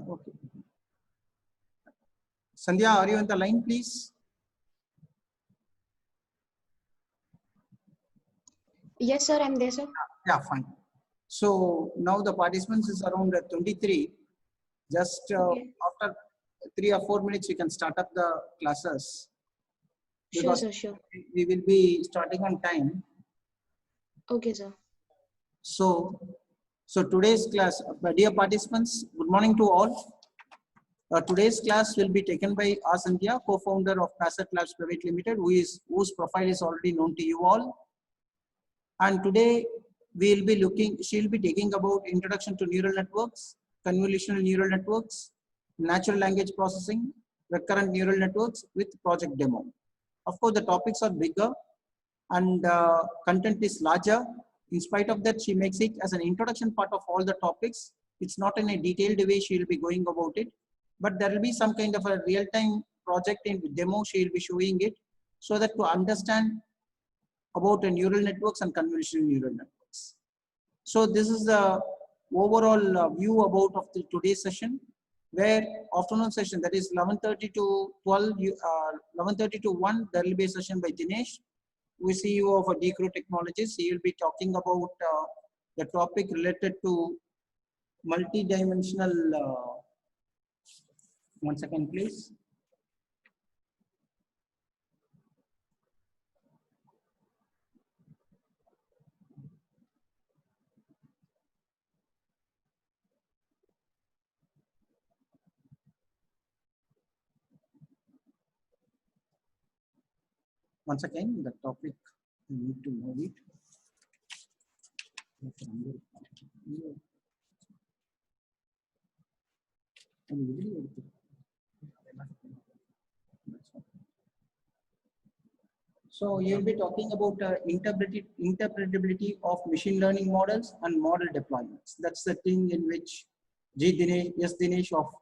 Okay. Sandhya, are you on the line, please? Yes, sir, I'm there, sir. Yeah, fine. So now the participants is around 23. Just Okay. after 3 or 4 minutes, we can start up the classes. Sure, sir, sure. We will be starting on time. Okay, sir. So today's class, dear participants, good morning to all. Today's class will be taken by R. Sandhya, co-founder of Facet Labs Private Limited, whose profile is already known to you all. And today we'll be she'll be taking about introduction to neural networks, convolutional neural networks, natural language processing, recurrent neural networks with project demo. Of course, the topics are bigger and content is larger. In spite of that, she makes it as an introduction part of all the topics. It's not in a detailed way she will be going about it, but there will be some kind of a real-time project in demo she will be showing it, so that to understand about the neural networks and convolutional neural networks. So this is the overall view about of the today's session, where afternoon session, that is 11:30 to 12, 11:30 to 1, there will be a session by Dinesh, who is CEO of Decro Technologies. He will be talking about the topic related to multi-dimensional, one second please. Once again, the topic, I need to know it. So you'll be talking about interpretability of machine learning models and model deployments. That's the thing in which Dinesh of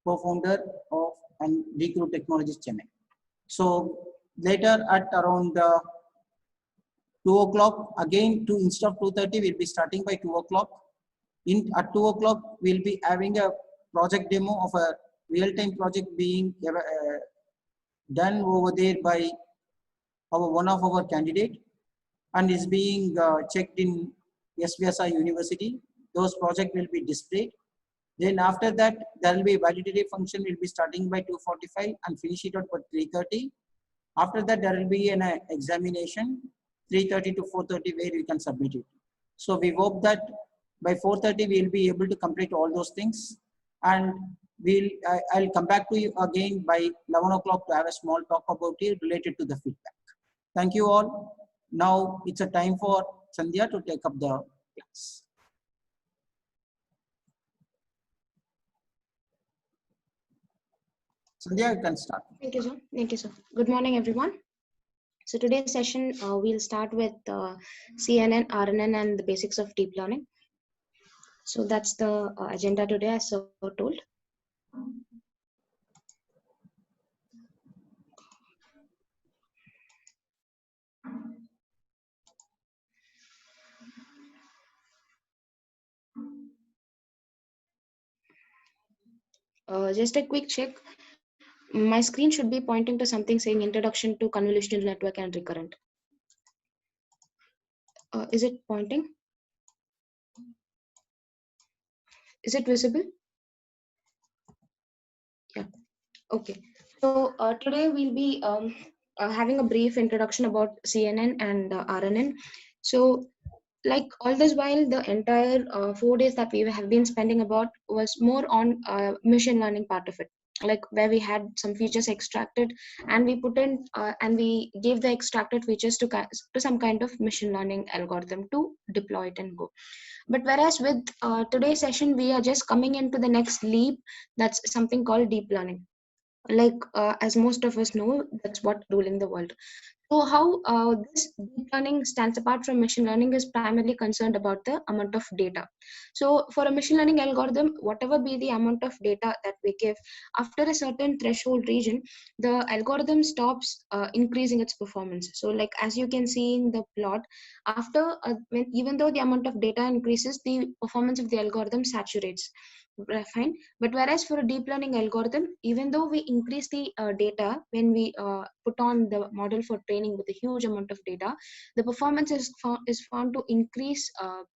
co-founder of and Decro Technologies Chennai. So later at around 2 o'clock, again instead of 2:30, we'll be starting by 2 o'clock. At 2 o'clock, we'll be having a project demo of a real-time project being done over there by one of our candidate, and is being checked in SVSI University. Those projects will be displayed. Then after that, there will be a validity function will be starting by 2:45 and finish it out by 3:30. After that, there will be an examination 3:30 to 4:30 where you can submit it. So we hope that by 4:30 we will be able to complete all those things, and I'll come back to you again by 11 o'clock to have a small talk about it related to the feedback. Thank you all. Now it's a time for Sandhya to take up the class. Sandhya, you can start. Thank you, sir. Thank you, sir. Good morning, everyone. So today's session, we'll start with CNN, RNN, and the basics of deep learning. So that's the agenda today, as so told. Just a quick check. My screen should be pointing to something saying Introduction to Convolutional Network and Recurrent. Is it pointing? Is it visible? Yeah. Okay. So today we'll be having a brief introduction about CNN and RNN. So like all this while, the entire 4 days that we have been spending about was more on machine learning part of it, like where we had some features extracted and we put in and we gave the extracted features to some kind of machine learning algorithm to deploy it and go. But whereas with today's session, we are just coming into the next leap. That's something called deep learning. Like as most of us know, that's what ruling the world. So how this deep learning stands apart from machine learning is primarily concerned about the amount of data. So for a machine learning algorithm, whatever be the amount of data that we give, after a certain threshold region, the algorithm stops increasing its performance. So like as you can see in the plot, after even though the amount of data increases, the performance of the algorithm saturates. Fine. But whereas for a deep learning algorithm, even though we increase the data when we put on the model for training with a huge amount of data, the performance is found to increase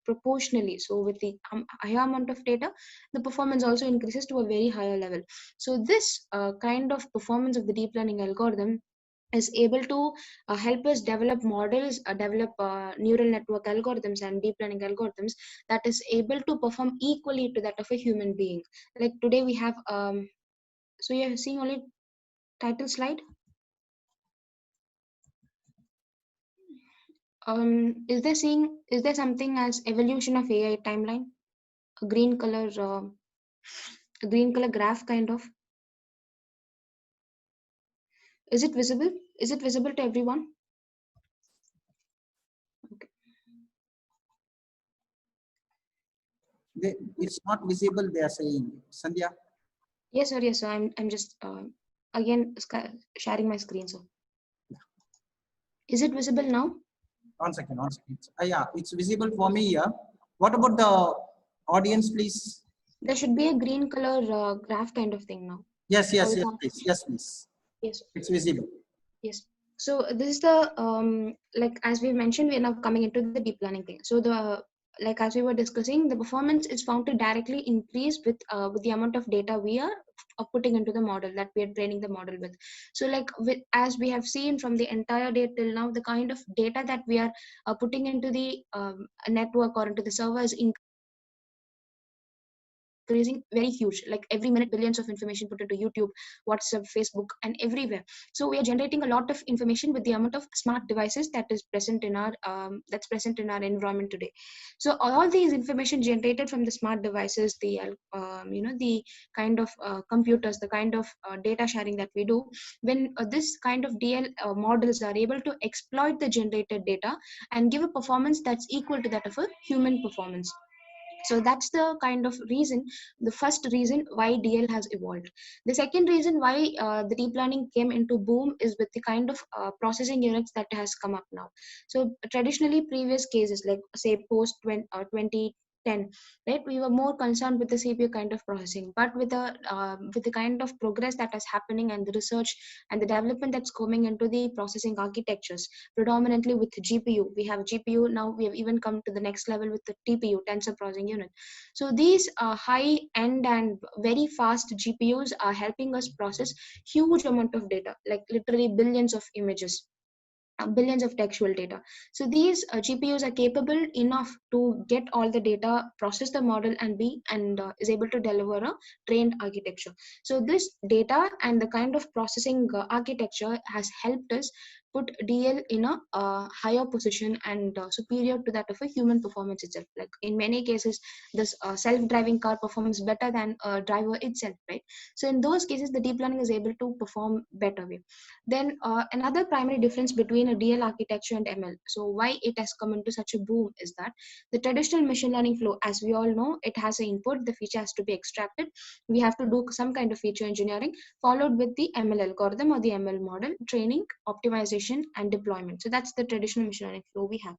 proportionally. So with the higher amount of data, the performance also increases to a very higher level. So this kind of performance of the deep learning algorithm is able to help us develop models, develop neural network algorithms and deep learning algorithms that is able to perform equally to that of a human being. Like today we have, so you're seeing only title slide. Is there something as evolution of AI timeline? A green color graph kind of. Is it visible? Is it visible to everyone? Okay. It's not visible, they are saying. Sandhya? Yes, sir. Yes, sir. I'm just again sharing my screen. So, is it visible now? One second, one second. Yeah, it's visible for me here. What about the audience, please? There should be a green color graph kind of thing now. Yes, yes, Or yes, not? please. Yes, please. Yes. It's visible. Yes. So this is the like as we mentioned, we are now coming into the deep learning thing. So the like as we were discussing, the performance is found to directly increase with the amount of data we are putting into the model that we are training the model with. So like as we have seen from the entire day till now, the kind of data that we are putting into the network or into the server is increasing very huge. Like every minute, billions of information put into YouTube, WhatsApp, Facebook, and everywhere. So we are generating a lot of information with the amount of smart devices that is present in our environment today. So all these information generated from the smart devices, the the kind of computers, the kind of data sharing that we do, when this kind of DL models are able to exploit the generated data and give a performance that's equal to that of a human performance. So that's the kind of reason, the first reason why DL has evolved. The second reason why the deep learning came into boom is with the kind of processing units that has come up now. So traditionally previous cases like say post 2010, right, we were more concerned with the CPU kind of processing, but with the kind of progress that is happening and the research and the development that's coming into the processing architectures, predominantly with GPU. We have GPU now. We have even come to the next level with the TPU, tensor processing unit. So these high end and very fast GPUs are helping us process huge amount of data, like literally billions of images, billions of textual data. So these GPUs are capable enough to get all the data, process the model, and is able to deliver a trained architecture. So this data and the kind of processing architecture has helped us put DL in a higher position and superior to that of a human performance itself. Like in many cases, this self-driving car performs better than a driver itself, right? So in those cases, the deep learning is able to perform better way. Then another primary difference between a DL architecture and ML. So why it has come into such a boom is that the traditional machine learning flow, as we all know, it has an input, the feature has to be extracted. We have to do some kind of feature engineering followed with the ML algorithm or the ML model, training, optimization, and deployment. So that's the traditional machine learning flow we have.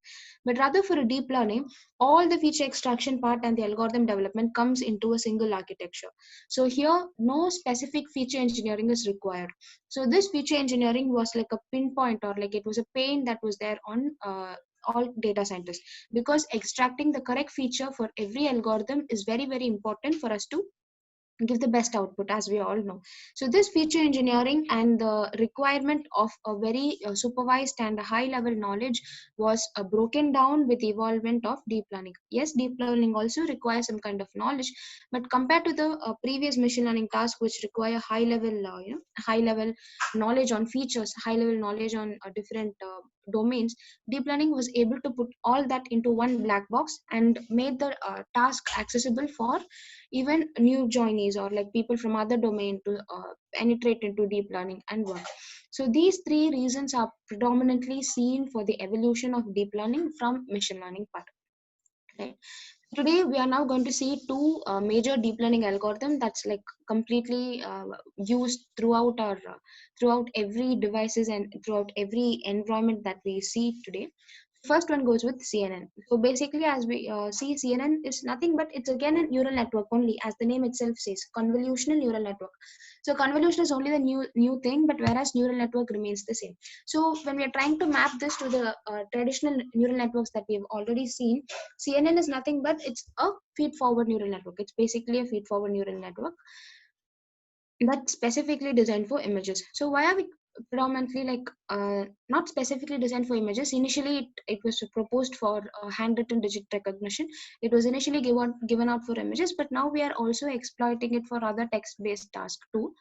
But rather for a deep learning, all the feature extraction part and the algorithm development comes into a single architecture. So here, no specific feature engineering is required. So this feature engineering was like a pinpoint, or like it was a pain that was there on all data scientists, because extracting the correct feature for every algorithm is very, very important for us to give the best output, as we all know. So this feature engineering and the requirement of a very supervised and a high level knowledge was broken down with the evolvement of deep learning. Yes, deep learning also requires some kind of knowledge, but compared to the previous machine learning tasks which require high level knowledge on features, high level knowledge on different domains, deep learning was able to put all that into one black box and made the task accessible for even new joinees or like people from other domain to penetrate into deep learning and work. So these three reasons are predominantly seen for the evolution of deep learning from machine learning part. Right. Today we are now going to see two major deep learning algorithm that's like completely used throughout our throughout every devices and throughout every environment that we see today. First one goes with CNN. So basically, as we see, CNN is nothing but it's again a neural network only, as the name itself says, convolutional neural network. So convolution is only the new thing, but whereas neural network remains the same. So when we are trying to map this to the traditional neural networks that we have already seen, CNN is nothing but it's a feed-forward neural network. It's basically a feed-forward neural network that's specifically designed for images. So why are we predominantly like not specifically designed for images? Initially it was proposed for handwritten digit recognition. It was initially given out for images, but now we are also exploiting it for other text-based tasks too.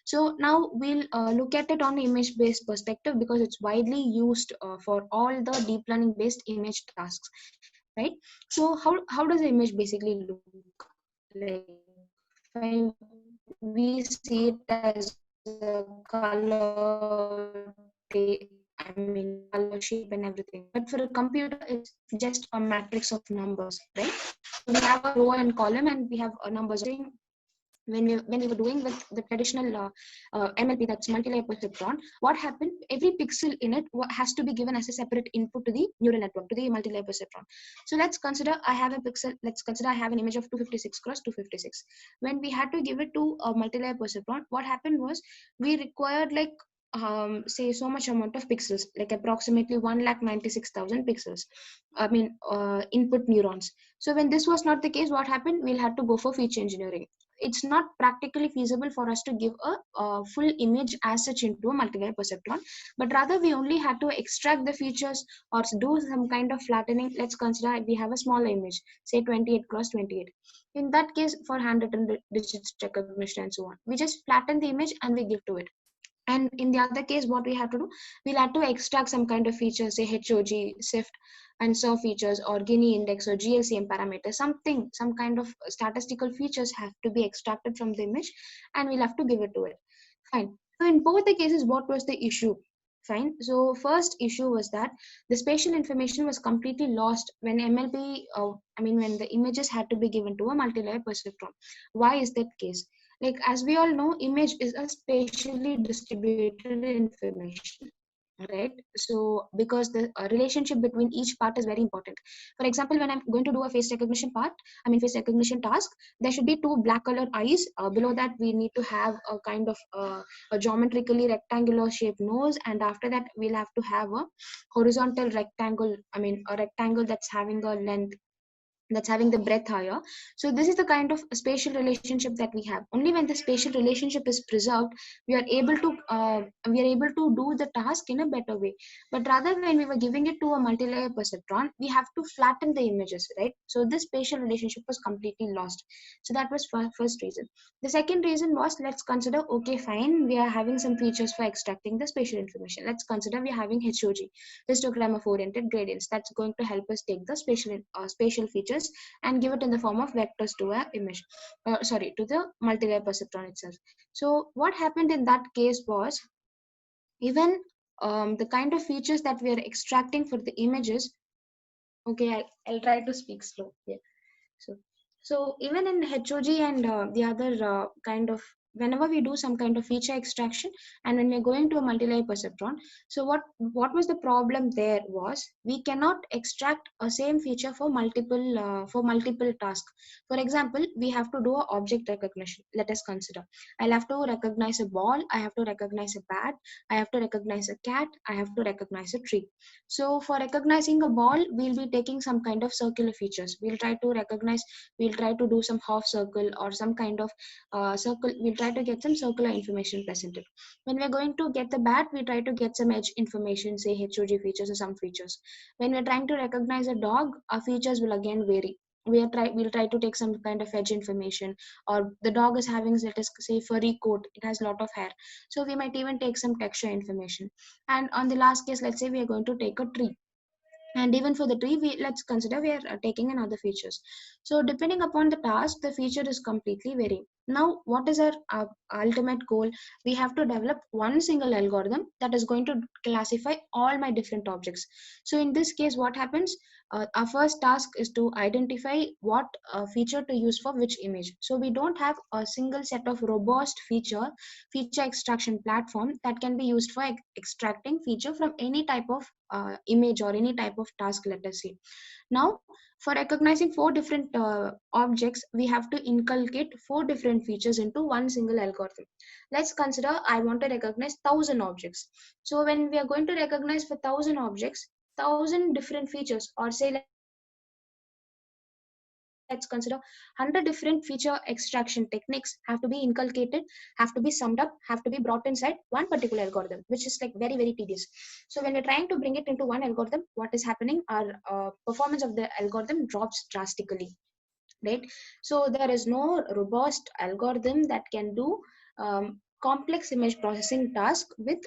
So now we'll look at it on image-based perspective, because it's widely used for all the deep learning based image tasks, right? So how does the image basically look like? We see it as a color, color, shape, and everything. But for a computer, it's just a matrix of numbers, right? We have a row and column, and we have a numbers. When we were doing with the traditional MLP, that's multi-layer perceptron, what happened? Every pixel in it has to be given as a separate input to the neural network, to the multi-layer perceptron. So let's consider I have a pixel. Let's consider I have an image of 256 cross 256. When we had to give it to a multi-layer perceptron, what happened was we required like say so much amount of pixels, like approximately 1,96,000 pixels. Input neurons. So when this was not the case, what happened? We'll have to go for feature engineering. It's not practically feasible for us to give a full image as such into a multi-layer perceptron, but rather we only had to extract the features or do some kind of flattening. Let's consider we have a smaller image, say 28 cross 28. In that case, for handwritten digits recognition and so on, we just flatten the image and we give to it. And in the other case, what we have to do, we'll have to extract some kind of features, say HOG, SIFT, and SO features, or Gini index, or GLCM parameters, some kind of statistical features have to be extracted from the image, and we'll have to give it to it. Fine. So in both the cases, what was the issue? Fine. So first issue was that the spatial information was completely lost when MLP, when the images had to be given to a multi-layer perceptron. Why is that case? Like, as we all know, image is a spatially distributed information, right? So because the relationship between each part is very important. For example, when I'm going to do a face recognition face recognition task, there should be two black color eyes. Below that, we need to have a kind of a geometrically rectangular shaped nose, and after that we'll have to have a horizontal rectangle, a rectangle that's having a length, that's having the breadth higher. So this is the kind of spatial relationship that we have. Only when the spatial relationship is preserved, we are able to do the task in a better way. But rather, when we were giving it to a multi-layer perceptron, we have to flatten the images, right? So this spatial relationship was completely lost. So that was first reason. The second reason was, let's consider, okay, fine, we are having some features for extracting the spatial information. Let's consider we are having HOG, histogram of oriented gradients. That's going to help us take the spatial features and give it in the form of vectors to a image, to the multi-layer perceptron itself. So what happened in that case was, even the kind of features that we are extracting for the images, okay, I'll try to speak slow. Yeah. So even in HOG and the other kind of, whenever we do some kind of feature extraction, and when we're going to a multi-layer perceptron, so what was the problem there was, we cannot extract a same feature for multiple tasks. For example, we have to do an object recognition. Let us consider, I'll have to recognize a ball, I have to recognize a bat, I have to recognize a cat, I have to recognize a tree. So for recognizing a ball, we'll be taking some kind of circular features. We'll try to do some half circle or some kind of circle. We'll try to get some circular information presented. When we're going to get the bat, we try to get some edge information, say HOG features or some features. When we're trying to recognize a dog, our features will again vary. We'll try to take some kind of edge information, or the dog is having, let us say, furry coat, it has a lot of hair, so we might even take some texture information. And on the last case, let's say we are going to take a tree, and even for the tree, let's consider we are taking another features. So depending upon the task, the feature is completely varying. Now, what is our ultimate goal? We have to develop one single algorithm that is going to classify all my different objects. So in this case, what happens? Our first task is to identify what feature to use for which image. So we don't have a single set of robust feature extraction platform that can be used for extracting feature from any type of image or any type of task, let us say. Now, for recognizing four different objects, we have to inculcate four different features into one single algorithm. Let's consider I want to recognize 1,000 objects. So when we are going to recognize for 1,000 objects, 1,000 different features, or say let's consider 100 different feature extraction techniques have to be inculcated, have to be summed up, have to be brought inside one particular algorithm, which is like very, very tedious. So when we're trying to bring it into one algorithm, what is happening? Our performance of the algorithm drops drastically, right? So there is no robust algorithm that can do complex image processing task with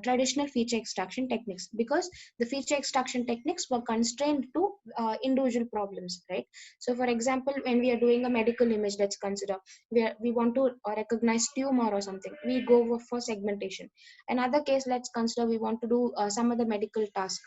traditional feature extraction techniques, because the feature extraction techniques were constrained to individual problems, right? So for example, when we are doing a medical image, let's consider we want to recognize tumor or something, we go for segmentation. Another case, let's consider we want to do some other medical task,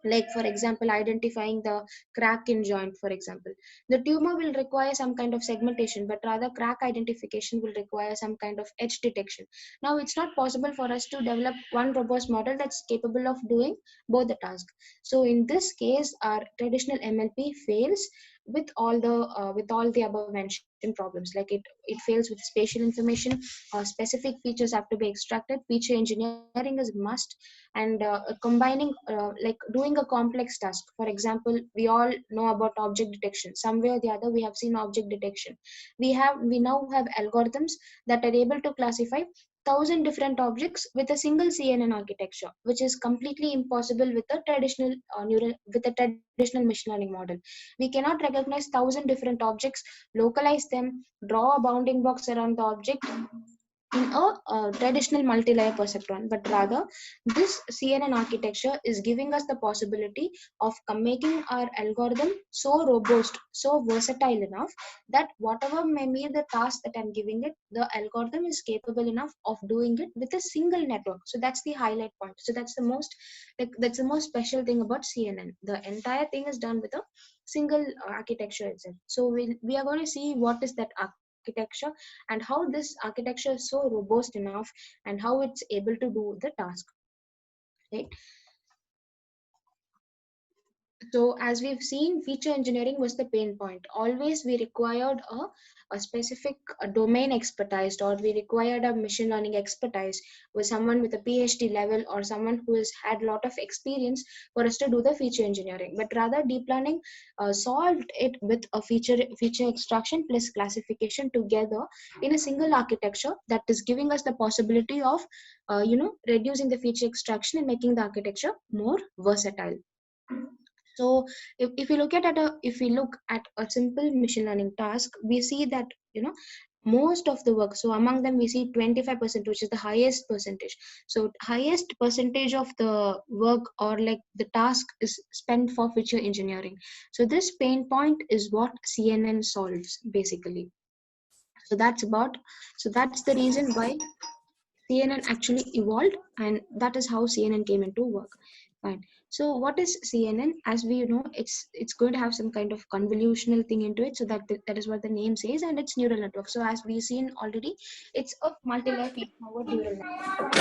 like for example identifying the crack in joint. For example, the tumor will require some kind of segmentation, but rather crack identification will require some kind of edge detection. Now it's not possible for us to develop one robust model that's capable of doing both the tasks. So in this case, our traditional MLP fails with all the above mentioned problems. Like it fails with spatial information, specific features have to be extracted, feature engineering is must, and combining like doing a complex task. For example, we all know about object detection. Somewhere or the other we have seen object detection. We now have algorithms that are able to classify 1,000 different objects with a single CNN architecture, which is completely impossible with a traditional traditional machine learning model. We cannot recognize 1,000 different objects, localize them, draw a bounding box around the object in a traditional multi-layer perceptron, but rather this CNN architecture is giving us the possibility of making our algorithm so robust, so versatile enough that whatever may be the task that I'm giving it, the algorithm is capable enough of doing it with a single network. So that's the highlight point. So that's the most special thing about CNN. The entire thing is done with a single architecture itself. So we are going to see what is that architecture and how this architecture is so robust enough and how it's able to do the task, right? So as we've seen, feature engineering was the pain point. Always we required a specific domain expertise, or we required a machine learning expertise with someone with a PhD level or someone who has had a lot of experience for us to do the feature engineering. But rather deep learning solved it with a feature extraction plus classification together in a single architecture that is giving us the possibility of reducing the feature extraction and making the architecture more versatile. So if we look at a simple machine learning task, we see that most of the work, so among them we see 25%, which is the highest percentage. So highest percentage of the work or like the task is spent for feature engineering. So this pain point is what CNN solves basically. So that's the reason why CNN actually evolved, and that is how CNN came into work. Fine. So what is CNN? As we know, it's going to have some kind of convolutional thing into it. So that is what the name says, and it's neural network. So as we've seen already, it's a multi-layer feed-forward neural network.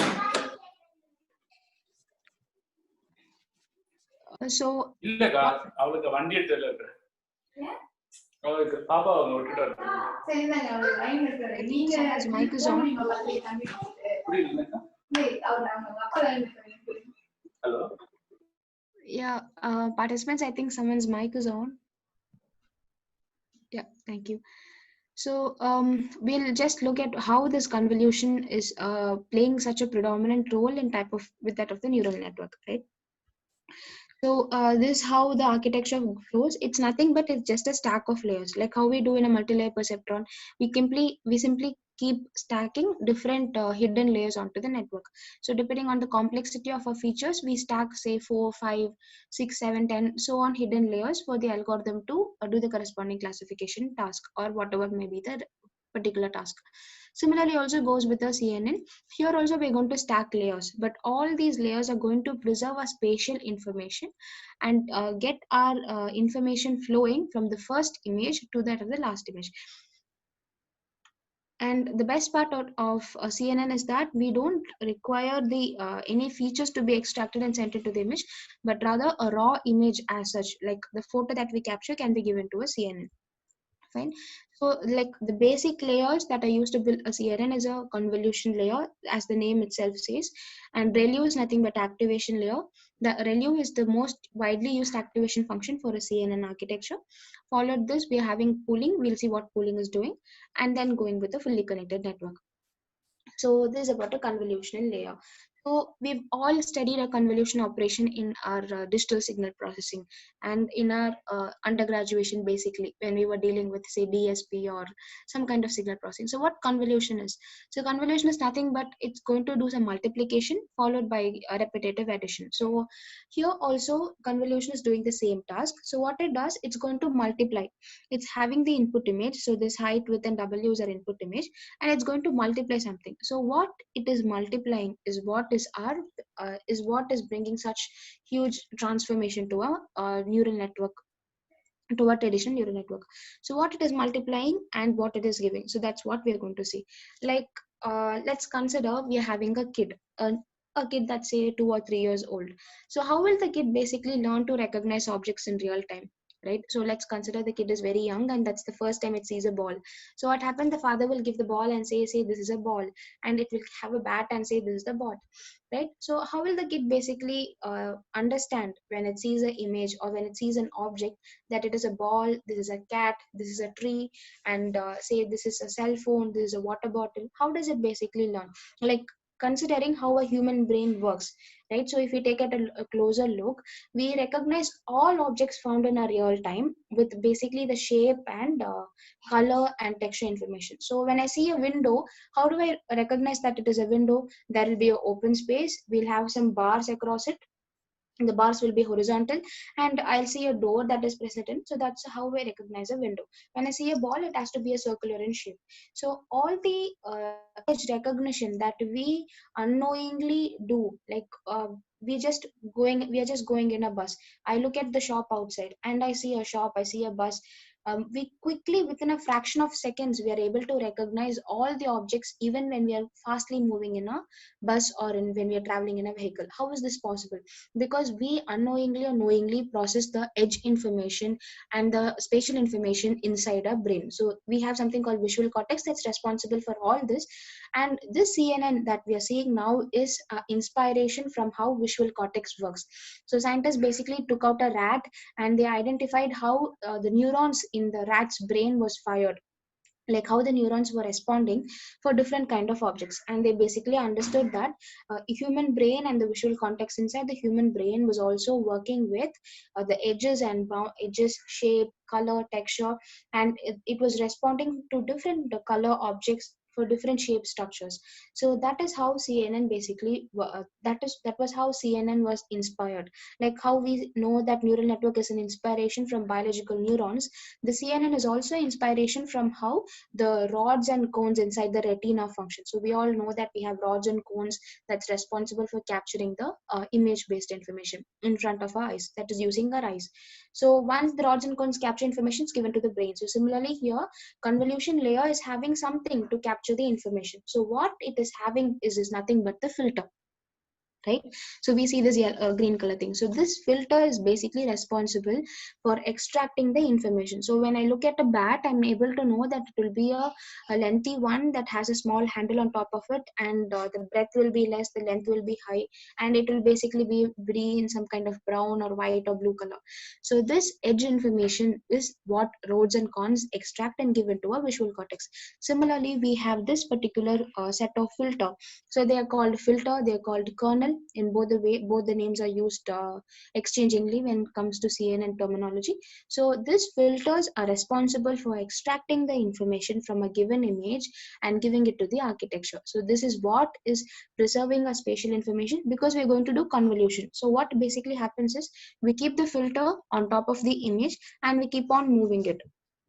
So இல்லக்கா அவளுக்கு வண்டி எடுத்துல இருக்கு அவளுக்கு பாப்பா அவங்க விட்டுட்டு someone's mic is on. Hello. Yeah, participants, I think someone's mic is on. Yeah, thank you. So we'll just look at how this convolution is playing such a predominant role in with that of the neural network, right? So this is how the architecture flows. It's nothing but it's just a stack of layers, like how we do in a multi-layer perceptron. We simply keep stacking different hidden layers onto the network. So depending on the complexity of our features, we stack say 4, 5, 6, 7, 10 so on hidden layers for the algorithm to do the corresponding classification task or whatever may be the particular task. Similarly also goes with the CNN. Here also we're going to stack layers, but all these layers are going to preserve our spatial information and get our information flowing from the first image to that of the last image. And the best part of CNN is that we don't require the any features to be extracted and sent into the image, but rather a raw image as such, like the photo that we capture can be given to a CNN. Fine. So like the basic layers that are used to build a CNN is a convolution layer, as the name itself says, and ReLU is nothing but activation layer. The ReLU is the most widely used activation function for a CNN architecture. Followed this, we are having pooling. We'll see what pooling is doing, and then going with a fully connected network. So this is about a convolutional layer. So we've all studied a convolution operation in our digital signal processing and in our undergraduation, basically when we were dealing with say DSP or some kind of signal processing. So what convolution is? So convolution is nothing but it's going to do some multiplication followed by a repetitive addition. So here also convolution is doing the same task. So what it does, it's going to multiply. It's having the input image. So this height, width and W is our input image, and it's going to multiply something. So what it is multiplying is what is bringing such huge transformation to a neural network, to a traditional neural network. So what it is multiplying and what it is giving, so that's what we are going to see. Like let's consider we are having a kid, a kid that's say 2 or 3 years old. So how will the kid basically learn to recognize objects in real time, right? So let's consider the kid is very young and that's the first time it sees a ball. So what happened, the father will give the ball and say this is a ball, and it will have a bat and say this is the ball, right? So how will the kid basically understand when it sees an image or when it sees an object that it is a ball, this is a cat, this is a tree, and say this is a cell phone, this is a water bottle? How does it basically learn? Like considering how a human brain works, right? So if we take a closer look, we recognize all objects found in a real time with basically the shape and color and texture information. So when I see a window, how do I recognize that it is a window? There will be an open space, we'll have some bars across it, the bars will be horizontal, and I'll see a door that is present in. So that's how I recognize a window. When I see a ball, it has to be a circular in shape. So all the image recognition that we unknowingly do, like we are just going in a bus. I look at the shop outside and I see a shop, I see a bus. We quickly, within a fraction of seconds, we are able to recognize all the objects even when we are fastly moving in a bus or when we are traveling in a vehicle. How is this possible? Because we unknowingly or knowingly process the edge information and the spatial information inside our brain. So we have something called visual cortex that's responsible for all this, and this CNN that we are seeing now is inspiration from how visual cortex works. So scientists basically took out a rat and they identified how the neurons in the rat's brain was fired, like how the neurons were responding for different kind of objects. And they basically understood that human brain and the visual context inside the human brain was also working with the edges and edges, shape, color, texture, and it was responding to different color objects for different shape structures. So that is how CNN basically that was how CNN was inspired. Like how we know that neural network is an inspiration from biological neurons, the CNN is also inspiration from how the rods and cones inside the retina function. So we all know that we have rods and cones that's responsible for capturing the image based information in front of our eyes, that is using our eyes. So once the rods and cones capture information, it's given to the brain. So similarly here, convolution layer is having something to capture the information. So what it is having is nothing but the filter, right? So we see this green color thing. So this filter is basically responsible for extracting the information. So when I look at a bat, I'm able to know that it will be a lengthy one that has a small handle on top of it, and the breadth will be less, the length will be high, and it will basically be in some kind of brown or white or blue color. So this edge information is what rods and cons extract and give into a visual cortex. Similarly, we have this particular set of filter. So they are called filter, they are called kernel. In both the names are used exchangingly when it comes to CNN terminology. So these filters are responsible for extracting the information from a given image and giving it to the architecture. So this is what is preserving our spatial information, because we're going to do convolution. So what basically happens is we keep the filter on top of the image and we keep on moving it.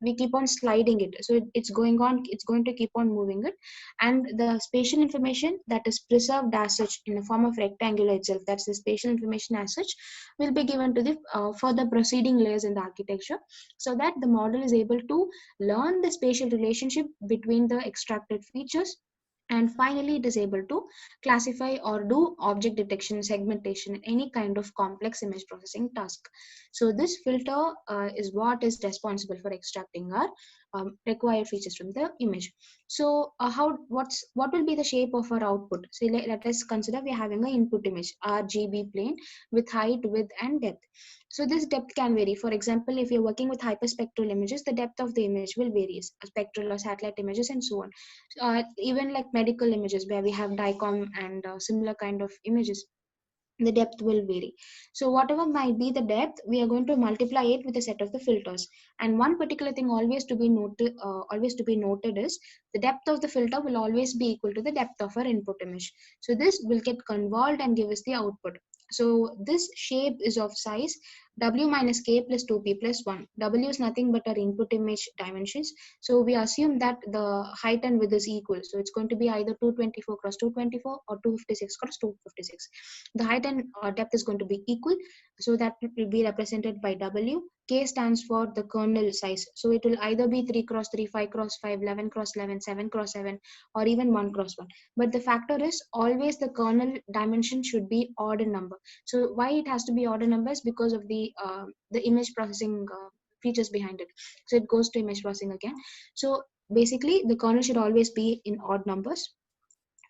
we keep on sliding it. So it's going to keep on moving it, and the spatial information that is preserved as such in the form of rectangular itself, that's the spatial information as such, will be given to the further proceeding layers in the architecture, so that the model is able to learn the spatial relationship between the extracted features, and finally it is able to classify or do object detection, segmentation, any kind of complex image processing task. So this filter is what is responsible for extracting our required features from the image. So what will be the shape of our output? So let us consider we are having an input image, RGB plane, with height, width and depth. So this depth can vary. For example, if you're working with hyperspectral images, the depth of the image will vary, spectral or satellite images and so on. Even like medical images where we have DICOM and similar kind of images, the depth will vary. So whatever might be the depth, we are going to multiply it with a set of the filters. And one particular thing always to be noted is the depth of the filter will always be equal to the depth of our input image. So this will get convolved and give us the output. So this shape is of size w minus k plus 2p plus 1. W is nothing but our input image dimensions. So we assume that the height and width is equal. So it's going to be either 224 cross 224 or 256 cross 256. The height and depth is going to be equal. So that will be represented by W. K stands for the kernel size. So it will either be 3 cross 3, 5 cross 5, 11 cross 11, 7 cross 7, or even 1 cross 1. But the factor is always the kernel dimension should be odd in number. So why it has to be odd in numbers? Because of the image processing features behind it. So it goes to image processing again. So basically the kernel should always be in odd numbers,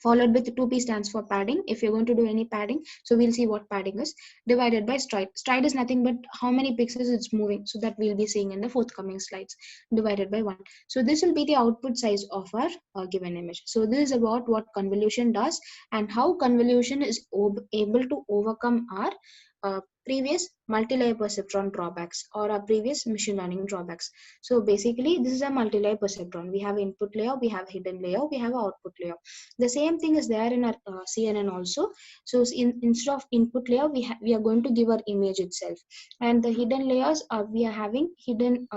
followed with 2p stands for padding. If you're going to do any padding, so we'll see what padding is, divided by stride. Stride is nothing but how many pixels it's moving, so that we'll be seeing in the forthcoming slides, divided by 1. So this will be the output size of our given image. So this is about what convolution does and how convolution is able to overcome our previous multi-layer perceptron drawbacks or our previous machine learning drawbacks. So basically this is a multi-layer perceptron. We have input layer, we have hidden layer, we have output layer. The same thing is there in our CNN also. So instead of input layer, we are going to give our image itself, and the hidden layers we are having hidden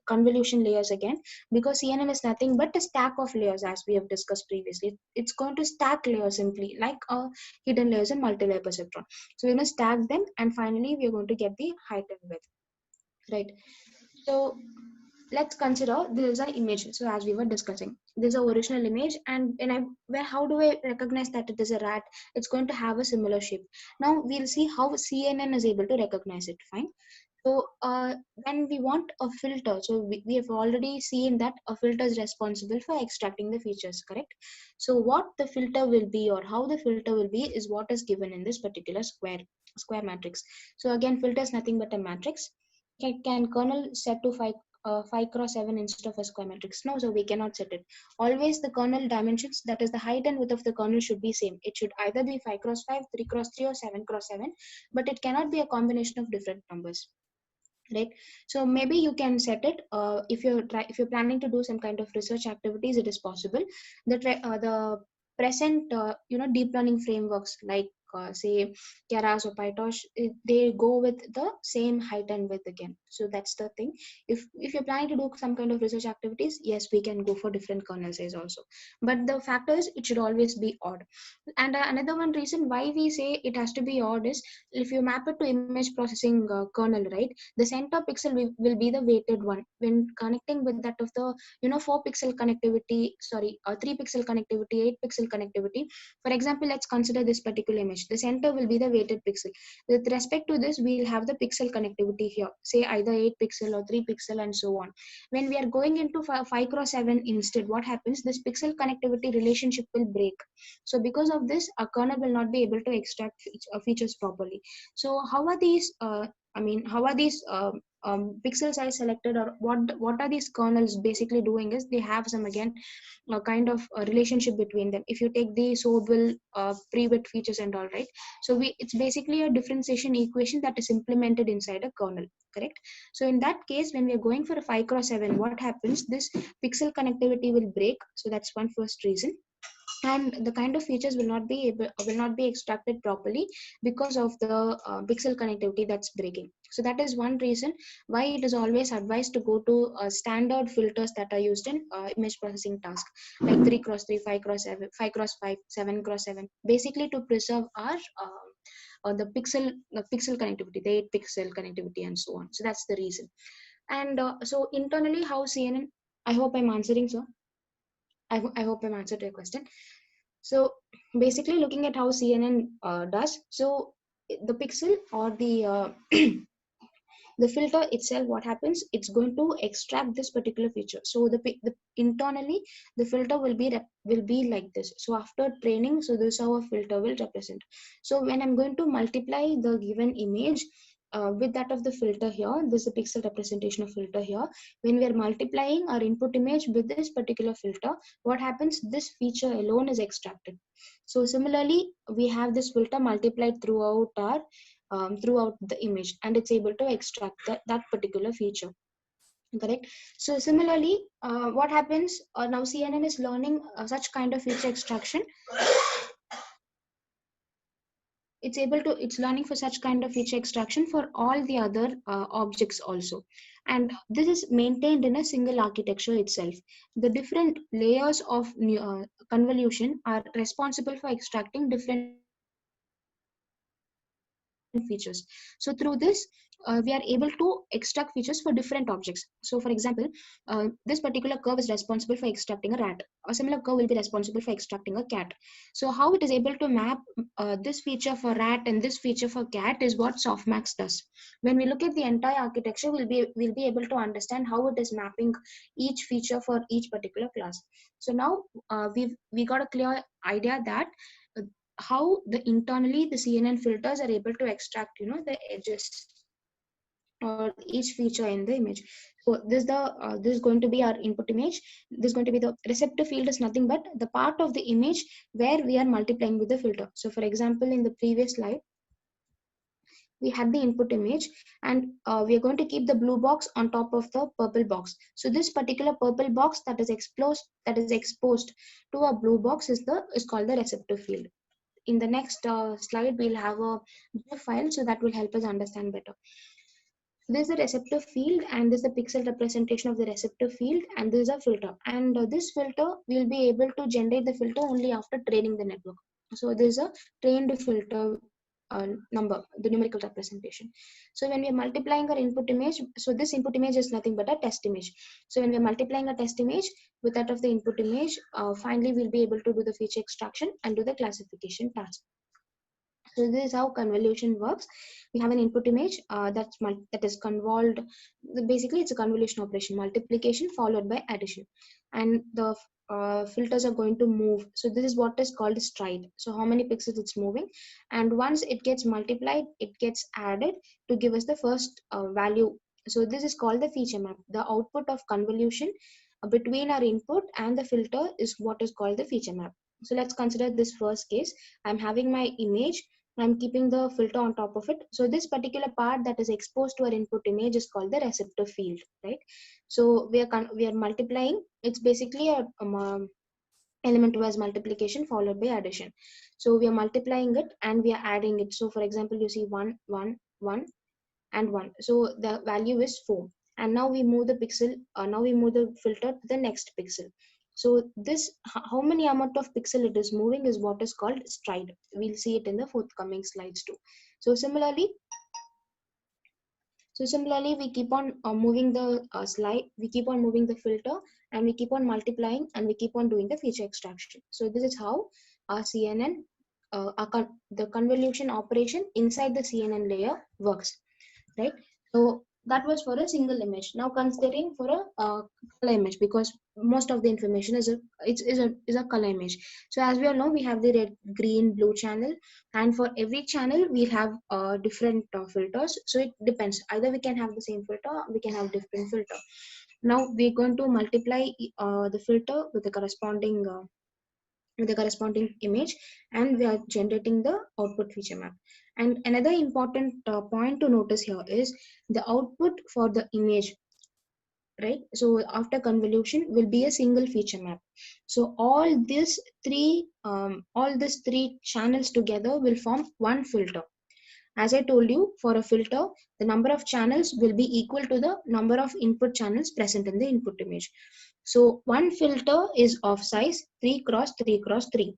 convolution layers again, because CNN is nothing but a stack of layers, as we have discussed previously. It's going to stack layers simply like hidden layers and multi-layer perceptron. So we're going to stack them, and finally we are going to get the height and width, right? So let's consider this is an image. So as we were discussing, this is an original image, and how do I recognize that it is a rat? It's going to have a similar shape. Now we'll see how CNN is able to recognize it. Fine. So when we want a filter, so we have already seen that a filter is responsible for extracting the features, correct? So what the filter will be or how the filter will be is what is given in this particular square matrix. So again, filter is nothing but a matrix. Can kernel set to 5 cross 7 instead of a square matrix? No, so we cannot set it. Always the kernel dimensions, that is the height and width of the kernel, should be same. It should either be 5 cross 5, 3 cross 3 or 7 cross 7, but it cannot be a combination of different numbers, right? So maybe you can set it if you're planning to do some kind of research activities. It is possible that the present deep learning frameworks like say Keras or PyTorch, they go with the same height and width again. So that's the thing. If you're planning to do some kind of research activities, yes, we can go for different kernel size also, but the factor is it should always be odd. And another one reason why we say it has to be odd is, if you map it to image processing kernel, right, the center pixel will be the weighted one when connecting with that of the 4 pixel connectivity, 3 pixel connectivity, 8 pixel connectivity. For example, let's consider this particular image. The center will be the weighted pixel. With respect to this, we'll have the pixel connectivity here, say either 8 pixel or 3 pixel and so on. When we are going into 5 cross 7 instead, what happens? This pixel connectivity relationship will break. So because of this, a kernel will not be able to extract features properly. So how are these pixel size selected, or what are these kernels basically doing is they have some again a kind of a relationship between them. If you take the Sobel pre-bit features and all, right, so it's basically a differentiation equation that is implemented inside a kernel, correct? So in that case, when we are going for a 5 cross 7, what happens? This pixel connectivity will break. So that's one first reason. and the kind of features will not be extracted properly because of the pixel connectivity that's breaking. So that is one reason why it is always advised to go to standard filters that are used in image processing task, like 3x3, 5x7, 5x5, 7x7, basically to preserve our the pixel connectivity, the 8 pixel connectivity, and so on. So that's the reason. And so internally, how CNN, I hope I'm answering, sir. I hope I'm answered your question. So basically, looking at how CNN does, so the pixel or the the filter itself, what happens, it's going to extract this particular feature. So the internally the filter will be like this. So after training, so this is how a filter will represent. So when I'm going to multiply the given image with that of the filter here, this is a pixel representation of filter here. When we are multiplying our input image with this particular filter, what happens, this feature alone is extracted. So similarly, we have this filter multiplied throughout our throughout the image, and it's able to extract that particular feature, correct? So similarly, what happens now, CNN is learning such kind of feature extraction. It's learning for such kind of feature extraction for all the other objects also, and this is maintained in a single architecture itself. The different layers of convolution are responsible for extracting different features. So through this, we are able to extract features for different objects. So for example, this particular curve is responsible for extracting a rat. A similar curve will be responsible for extracting a cat. So how it is able to map this feature for rat and this feature for cat is what softmax does. When we look at the entire architecture, we'll be able to understand how it is mapping each feature for each particular class. So now we got a clear idea that how internally the CNN filters are able to extract, the edges or each feature in the image. So this is going to be our input image. This is going to be the receptor field, is nothing but the part of the image where we are multiplying with the filter. So for example, in the previous slide, we had the input image, and we are going to keep the blue box on top of the purple box. So this particular purple box that is exposed to a blue box is called the receptor field. In the next slide, we'll have a GIF file, so that will help us understand better. This is the receptor field, and this is the pixel representation of the receptor field, and this is a filter. And this filter, we'll be able to generate the filter only after training the network. So this is a trained filter number, the numerical representation. So when we are multiplying our input image, so this input image is nothing but a test image. So when we are multiplying a test image with that of the input image, finally we'll be able to do the feature extraction and do the classification task. So this is how convolution works. We have an input image that is convolved. Basically, it's a convolution operation, multiplication followed by addition, and the filters are going to move. So this is what is called stride. So how many pixels it's moving, and once it gets multiplied, it gets added to give us the first value. So this is called the feature map. The output of convolution between our input and the filter is what is called the feature map. So let's consider this first case. I'm having my image. I'm keeping the filter on top of it. So this particular part that is exposed to our input image is called the receptor field, right? So we are multiplying. It's basically a element-wise multiplication followed by addition. So we are multiplying it and we are adding it. So for example, you see 1, 1, 1, and 1. So the value is 4. And now we move the pixel. Now we move the filter to the next pixel. So this, how many amount of pixel it is moving is what is called stride. We'll see it in the forthcoming slides too. So similarly, we keep on moving the slide, we keep on moving the filter, and we keep on multiplying, and we keep on doing the feature extraction. So this is how our CNN, the convolution operation inside the CNN layer works, right? So that was for a single image. Now considering for a color image, because most of the information is a color image. So as we all know, we have the red, green, blue channel, and for every channel we have different filters. So it depends, either we can have the same filter, we can have different filter. Now we're going to multiply the filter with the corresponding image, and we are generating the output feature map. And another important point to notice here is the output for the image right? So after convolution will be a single feature map. So all these three channels together will form one filter. As I told you, for a filter, the number of channels will be equal to the number of input channels present in the input image. So one filter is of size 3 cross 3 cross 3.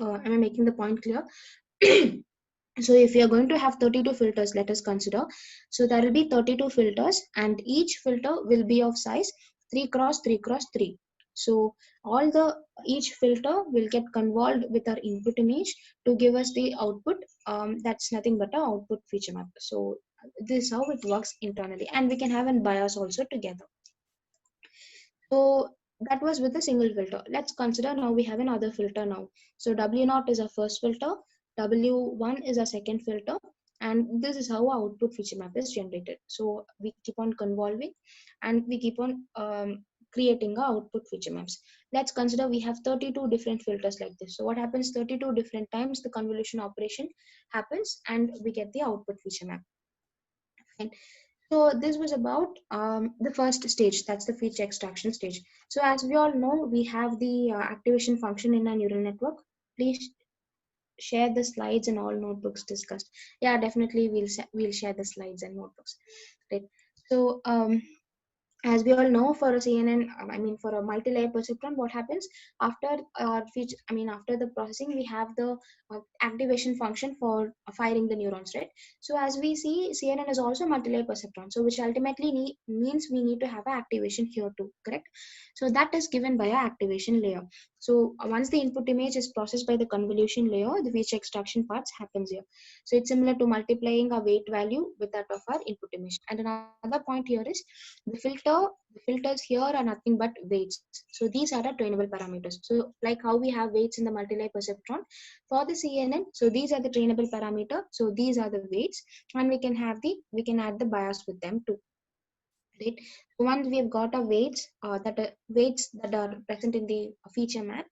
Am I making the point clear? So if you are going to have 32 filters, let us consider. So there will be 32 filters, and each filter will be of size 3 cross 3 cross 3. So each filter will get convolved with our input image to give us the output. That's nothing but an output feature map. So this is how it works internally, and we can have a bias also together. So that was with a single filter. Let's consider now we have another filter now. So W0 is our first filter, W1 is our second filter, and this is how our output feature map is generated. So we keep on convolving and we keep on creating our output feature maps. Let's consider we have 32 different filters like this. So what happens 32 different times the convolution operation happens and we get the output feature map. Fine. So this was about the first stage, that's the feature extraction stage. So as we all know, we have the activation function in a neural network. Please share the slides and all notebooks discussed. Yeah, definitely we'll share the slides and notebooks. Right. So as we all know, for a CNN, for a multi-layer perceptron, what happens after after the processing, we have the activation function for firing the neurons, right? So as we see, CNN is also multi-layer perceptron, so which ultimately means we need to have an activation here too, correct? So that is given by a activation layer. So once the input image is processed by the convolution layer, the feature extraction parts happens here. So it's similar to multiplying a weight value with that of our input image. And another point here is the filters here are nothing but weights. So these are the trainable parameters. So like how we have weights in the multi-layer perceptron for the CNN, so these are the trainable parameter. So these are the weights, and we can add the bias with them too. Right. So once we have got our weights that are present in the feature map.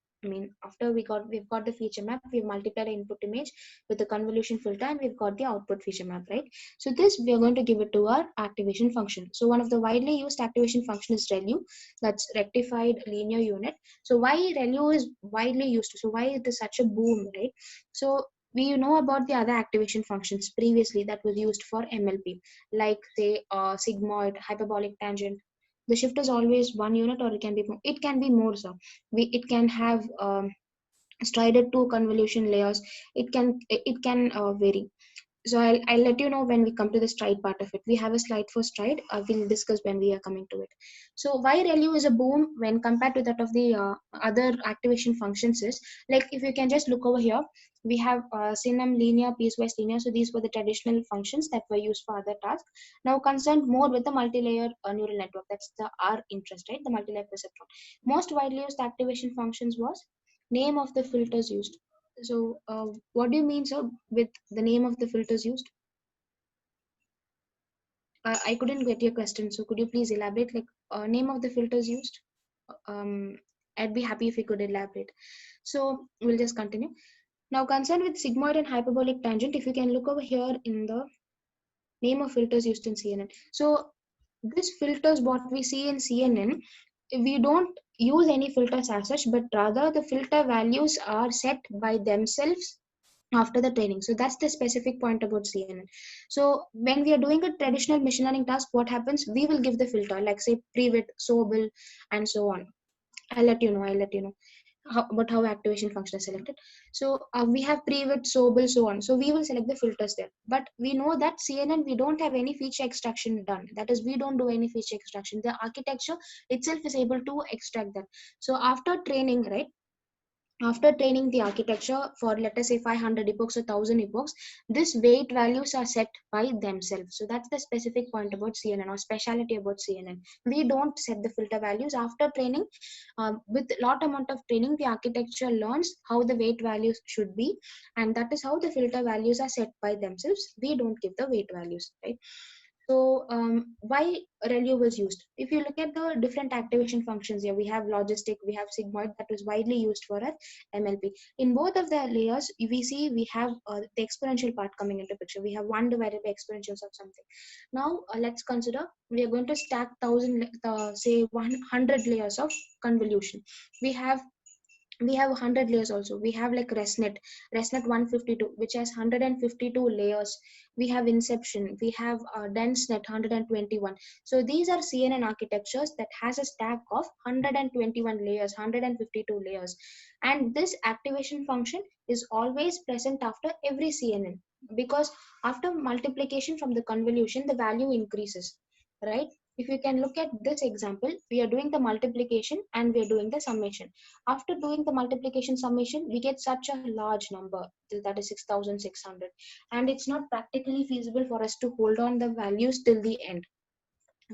After we've got the feature map, we've multiplied the input image with the convolution filter, and we've got the output feature map, right? So this we are going to give it to our activation function. So one of the widely used activation function is ReLU, that's rectified linear unit. So why ReLU is widely used? So why it is such a boom, right? So we know about the other activation functions previously that was used for MLP, like say sigmoid, hyperbolic tangent. The shift is always 1 unit, or it can be more. So it can have strided 2 convolution layers. It can vary. So I'll let you know when we come to the stride part of it. We have a slide for stride. We'll discuss when we are coming to it. So why ReLU is a boom when compared to that of the other activation functions is, like if you can just look over here, we have synem, linear, piecewise linear. So these were the traditional functions that were used for other tasks. Now concerned more with the multi-layer neural network. That's our interest, right? The multi-layer perceptron. Most widely used activation functions was name of the filters used. So what do you mean, sir, with the name of the filters used? I couldn't get your question, so could you please elaborate, like name of the filters used? I'd be happy if you could elaborate. So we'll just continue. Now concerned with sigmoid and hyperbolic tangent, if you can look over here in the name of filters used in CNN. So these filters, what we see in CNN, we don't use any filters as such, but rather the filter values are set by themselves after the training. So that's the specific point about CNN. So when we are doing a traditional machine learning task, what happens? We will give the filter, like say pre-width, Sobel, and so on. I'll let you know how activation function is selected. So we have pre-width, Sobel, so on. So we will select the filters there. But we know that CNN, we don't have any feature extraction done. That is, we don't do any feature extraction. The architecture itself is able to extract that. So after training, right? After training the architecture for, let us say, 500 epochs or 1000 epochs, this weight values are set by themselves. So that's the specific point about CNN, or speciality about CNN. We don't set the filter values. After training, with a lot amount of training, the architecture learns how the weight values should be, and that is how the filter values are set by themselves. We don't give the weight values, right? So why ReLU was used? If you look at the different activation functions here, we have logistic, we have sigmoid that is widely used for our MLP. In both of the layers, we see we have the exponential part coming into picture. We have 1 divided by exponentials of something. Now let's consider we are going to stack 100 layers of convolution. We have 100 layers also. We have like ResNet 152, which has 152 layers. We have Inception, we have DenseNet 121. So these are CNN architectures that has a stack of 121 layers, 152 layers. And this activation function is always present after every CNN, because after multiplication from the convolution, the value increases, right? If you can look at this example, we are doing the multiplication and we are doing the summation. After doing the multiplication summation, we get such a large number, that is 6,600, and it's not practically feasible for us to hold on the values till the end.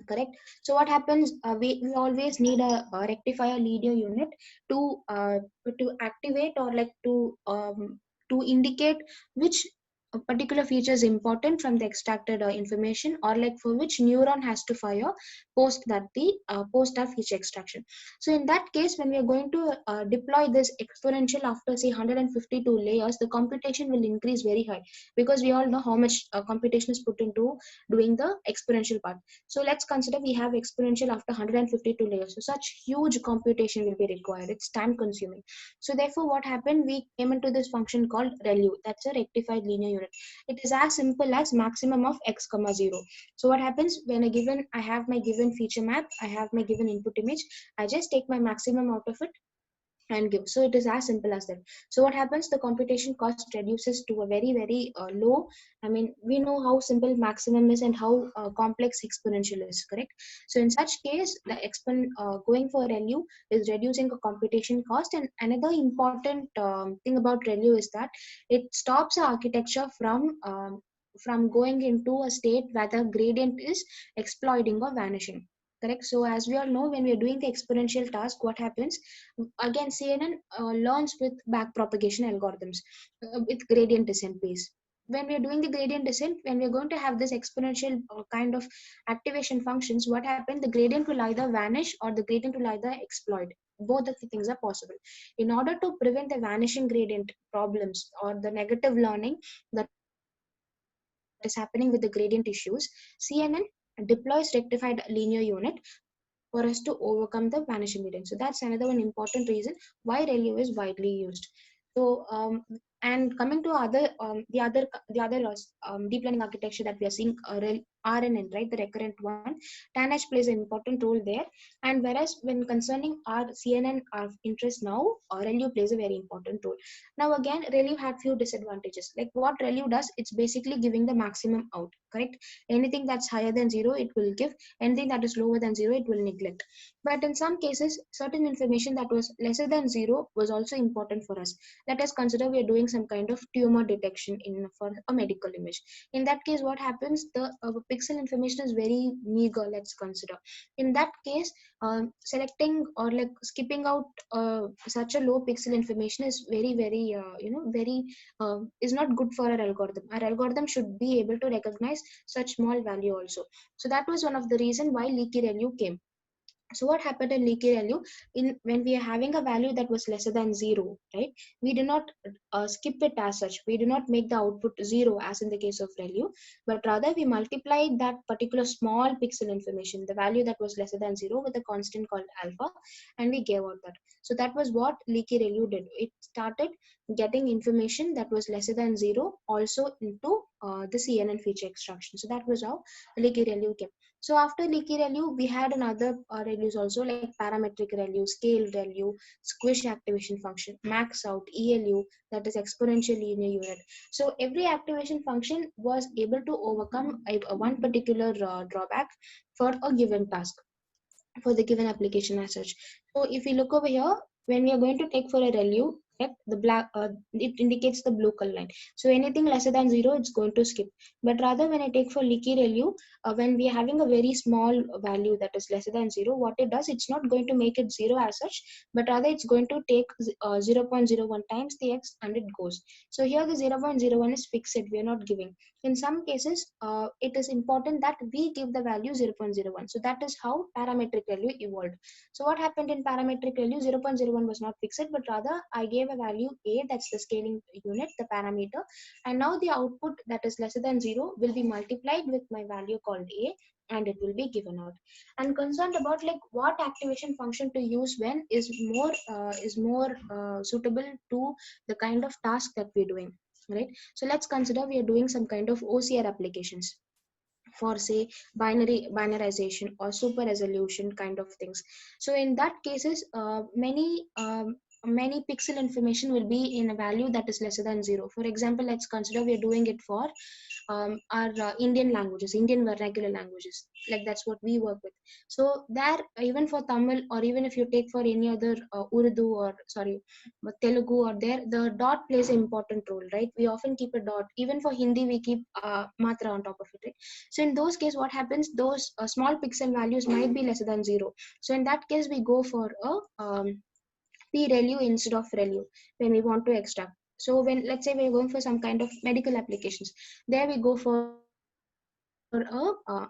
Correct. So what happens, we always need a rectifier linear unit to activate, or like to indicate which a particular feature is important from the extracted information, or like for which neuron has to fire post our feature extraction. So in that case, when we are going to deploy this exponential after say 152 layers, the computation will increase very high, because we all know how much computation is put into doing the exponential part. So let's consider we have exponential after 152 layers. So such huge computation will be required. It's time consuming. So therefore what happened, we came into this function called ReLU. That's a rectified linear unit. It is as simple as maximum of x comma 0. So what happens when I have my given feature map, I have my given input image, I just take my maximum out of it and give. So it is as simple as that. So what happens, the computation cost reduces to a very low. I mean, we know how simple maximum is and how complex exponential is, correct? So in such case, the going for ReLU is reducing the computation cost. And another important thing about ReLU is that it stops the architecture from going into a state where the gradient is exploiting or vanishing. Correct. So as we all know, when we are doing the exponential task, what happens? Again, CNN learns with backpropagation algorithms with gradient descent base. When we are doing the gradient descent, when we are going to have this exponential kind of activation functions, what happens? The gradient will either vanish or the gradient will either exploit. Both of the things are possible. In order to prevent the vanishing gradient problems or the negative learning that is happening with the gradient issues, CNN deploys rectified linear unit for us to overcome the vanishing gradient. So that's another one important reason why ReLU is widely used. So and coming to the other deep learning architecture that we are seeing, RNN, right, the recurrent one, TANH plays an important role there. And whereas when concerning our CNN, our interest now, ReLU plays a very important role. Now again, ReLU had few disadvantages. Like what ReLU does, it's basically giving the maximum out, correct? Anything that's higher than 0, it will give. Anything that is lower than 0, it will neglect. But in some cases, certain information that was lesser than 0 was also important for us. Let us consider we are doing some kind of tumor detection for a medical image. In that case, what happens? The pixel information is very meager. Let's consider. In that case, selecting or like skipping out such a low pixel information is very is not good for our algorithm. Our algorithm should be able to recognize such small value also. So that was one of the reason why leaky ReLU came. So what happened in leaky ReLU, when we are having a value that was lesser than 0, right? We do not skip it as such. We do not make the output 0 as in the case of ReLU, but rather we multiply that particular small pixel information, the value that was lesser than 0, with a constant called alpha, and we gave out that. So that was what leaky ReLU did. It started getting information that was lesser than 0 also into the CNN feature extraction. So that was how leaky ReLU came. So after leaky ReLU, we had another ReLUs also, like parametric ReLU, scale ReLU, squish activation function, max out, ELU, that is exponential linear unit. So every activation function was able to overcome one particular drawback for a given task, for the given application as such. So if we look over here, when we are going to take for a ReLU, correct? The black, it indicates the blue color line. So anything lesser than 0, it's going to skip. But rather when I take for leaky ReLU, when we are having a very small value that is lesser than 0, what it does, it's not going to make it 0 as such, but rather it's going to take 0.01 times the x and it goes. So here the 0.01 is fixed, we are not giving. In some cases, it is important that we give the value 0.01. So that is how parametric ReLU evolved. So what happened in parametric ReLU, 0.01 was not fixed, but rather I gave a value a, that's the scaling unit, the parameter, and now the output that is lesser than 0 will be multiplied with my value called a, and it will be given out. And concerned about like what activation function to use when is more suitable to the kind of task that we're doing, right? So let's consider we are doing some kind of OCR applications for say binarization or super resolution kind of things. So in that cases, many pixel information will be in a value that is lesser than 0. For example, let's consider we are doing it for our Indian languages, Indian vernacular languages, like that's what we work with. So there, even for Tamil, or even if you take for any other Urdu or Telugu, or there, the dot plays an important role, right? We often keep a dot. Even for Hindi, we keep matra on top of it, right? So in those cases, what happens, those small pixel values might be lesser than 0. So in that case, we go for a ReLU instead of ReLU when we want to extract. So when, let's say we're going for some kind of medical applications, there we go for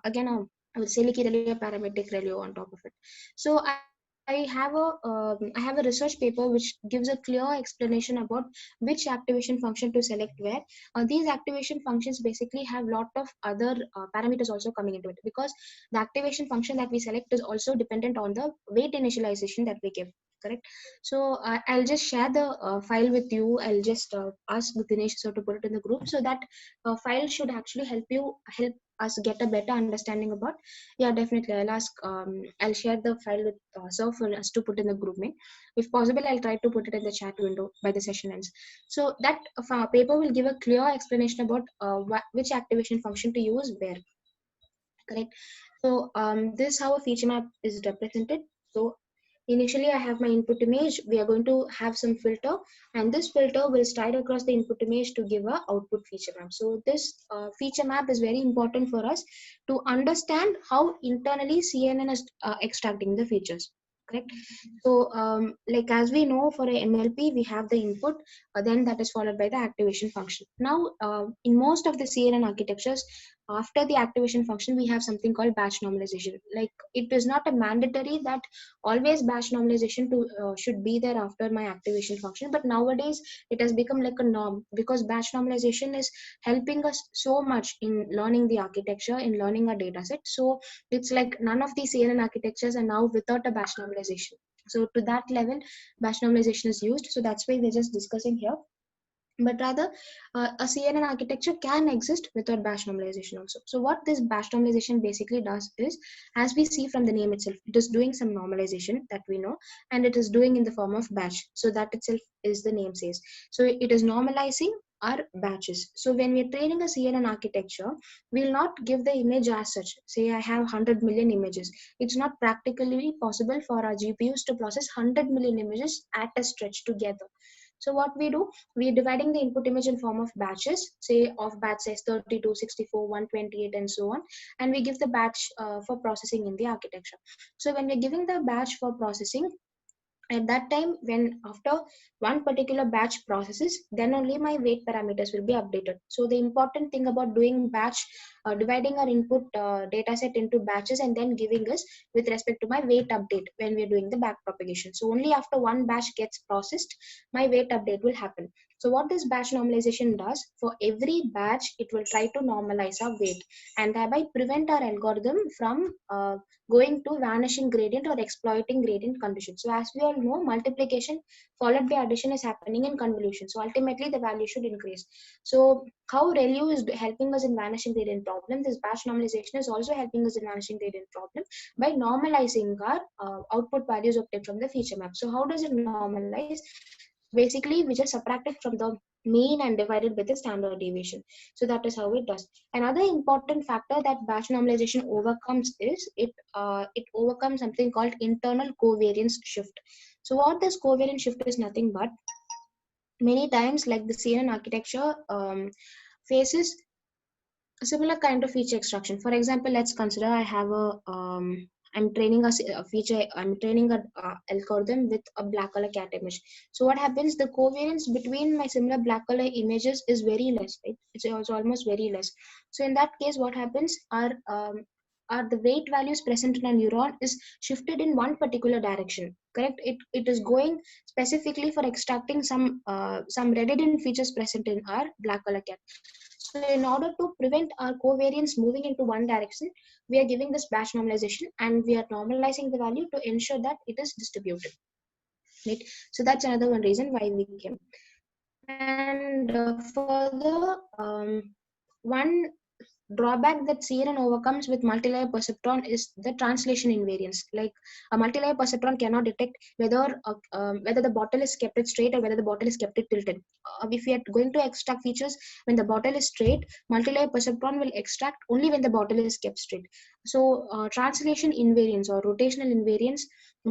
again I would say like ReLU, parametric ReLU on top of it. So I have a research paper which gives a clear explanation about which activation function to select where. These activation functions basically have lot of other parameters also coming into it, because the activation function that we select is also dependent on the weight initialization that we give, correct? So I'll just share the file with you. I'll just ask Dinesh sir to put it in the group, so that file should actually help us get a better understanding about. Yeah, definitely I'll share the file with sir for us to put in the group mail. If possible, I'll try to put it in the chat window by the session ends. So that paper will give a clear explanation about which activation function to use where, correct? So this is how a feature map is represented. So initially I have my input image. We are going to have some filter, and this filter will slide across the input image to give a output feature map. So this feature map is very important for us to understand how internally CNN is extracting the features, correct? So like as we know, for a MLP we have the input, then that is followed by the activation function. Now in most of the CNN architectures, after the activation function we have something called batch normalization. Like it is not a mandatory that always batch normalization should be there after my activation function, but nowadays it has become like a norm, because batch normalization is helping us so much in learning the architecture, in learning our data set. So it's like none of the CNN architectures are now without a batch normalization. So to that level, batch normalization is used. So that's why we're just discussing here. But rather, a CNN architecture can exist without batch normalization also. So what this batch normalization basically does is, as we see from the name itself, it is doing some normalization that we know, and it is doing in the form of batch. So that itself is the name says. So it is normalizing our batches. So when we're training a CNN architecture, we'll not give the image as such. Say I have 100 million images. It's not practically possible for our GPUs to process 100 million images at a stretch together. So what we do, we are dividing the input image in form of batches, say of batch size 32, 64, 128 and so on, and we give the batch for processing in the architecture. So when we're giving the batch for processing, at that time, when after one particular batch processes, then only my weight parameters will be updated. So the important thing about doing batch, dividing our input data set into batches and then giving us with respect to my weight update when we're doing the back propagation. So only after one batch gets processed, my weight update will happen. So what this batch normalization does, for every batch, it will try to normalize our weight and thereby prevent our algorithm from going to vanishing gradient or exploiting gradient condition. So as we all know, multiplication followed by addition is happening in convolution. So ultimately the value should increase. So how ReLU is helping us in vanishing gradient problem, this batch normalization is also helping us in vanishing gradient problem by normalizing our output values obtained from the feature map. So how does it normalize? Basically, we just subtract it from the mean and divide it with the standard deviation. So that is how it does. Another important factor that batch normalization overcomes is it overcomes something called internal covariance shift. So what this covariance shift is nothing but many times like the CNN architecture faces a similar kind of feature extraction. For example, let's consider I have I'm training a feature, I'm training a algorithm with a black color cat image. So what happens, the covariance between my similar black color images is very less, right? It's almost very less. So in that case, what happens are the weight values present in a neuron is shifted in one particular direction, correct? It is going specifically for extracting some redundant features present in our black color cat. So in order to prevent our covariance moving into one direction, we are giving this batch normalization and we are normalizing the value to ensure that it is distributed, right? So that's another one reason why we came. And further, one drawback that CNN overcomes with multi-layer perceptron is the translation invariance. Like a multi-layer perceptron cannot detect whether the bottle is kept it straight or whether the bottle is kept it tilted. If we are going to extract features when the bottle is straight, multi-layer perceptron will extract only when the bottle is kept straight. So translation invariance or rotational invariance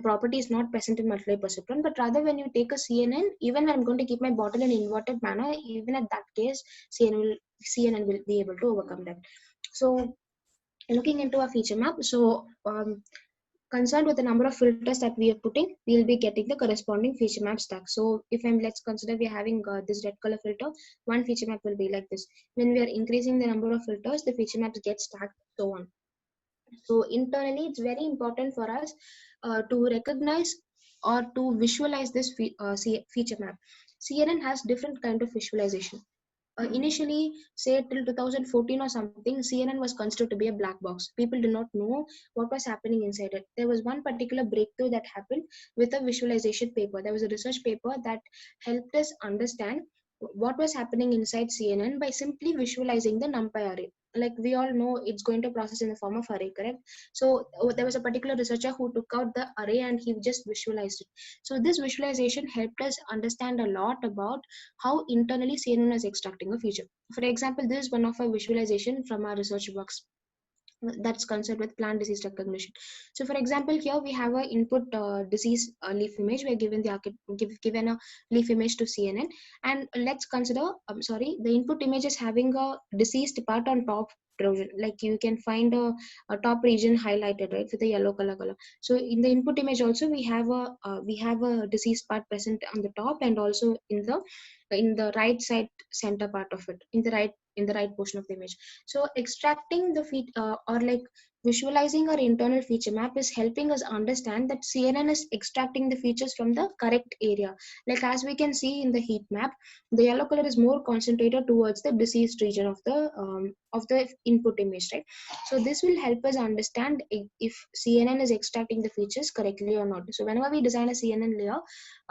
property is not present in multi-layer perceptron, but rather when you take a CNN, even when I'm going to keep my bottle in inverted manner, even at that case, CNN will be able to overcome that. So looking into a feature map, so concerned with the number of filters that we are putting, we will be getting the corresponding feature map stack. So if let's consider we are having this red color filter, one feature map will be like this. When we are increasing the number of filters, the feature maps get stacked, so on. So internally, it's very important for us to recognize or to visualize this feature map. CNN has different kind of visualization. Initially, say till 2014 or something, CNN was considered to be a black box. People did not know what was happening inside it. There was one particular breakthrough that happened with a visualization paper. There was a research paper that helped us understand what was happening inside CNN by simply visualizing the NumPy array. Like we all know, it's going to process in the form of array, correct? So there was a particular researcher who took out the array and he just visualized it. So this visualization helped us understand a lot about how internally CNN is extracting a feature. For example, this is one of our visualization from our research works that's concerned with plant disease recognition. So for example, here we have a input disease leaf image. We are given given a leaf image to CNN, and let's consider the input image is having a diseased part on top region. Like you can find a top region highlighted, right, with a yellow color. So in the input image also we have a disease part present on the top and also in the right side center part of it, in the right portion of the image. So extracting the or like visualizing our internal feature map is helping us understand that CNN is extracting the features from the correct area. Like as we can see in the heat map, the yellow color is more concentrated towards the diseased region of the input image, right? So this will help us understand if CNN is extracting the features correctly or not. So whenever we design a CNN layer,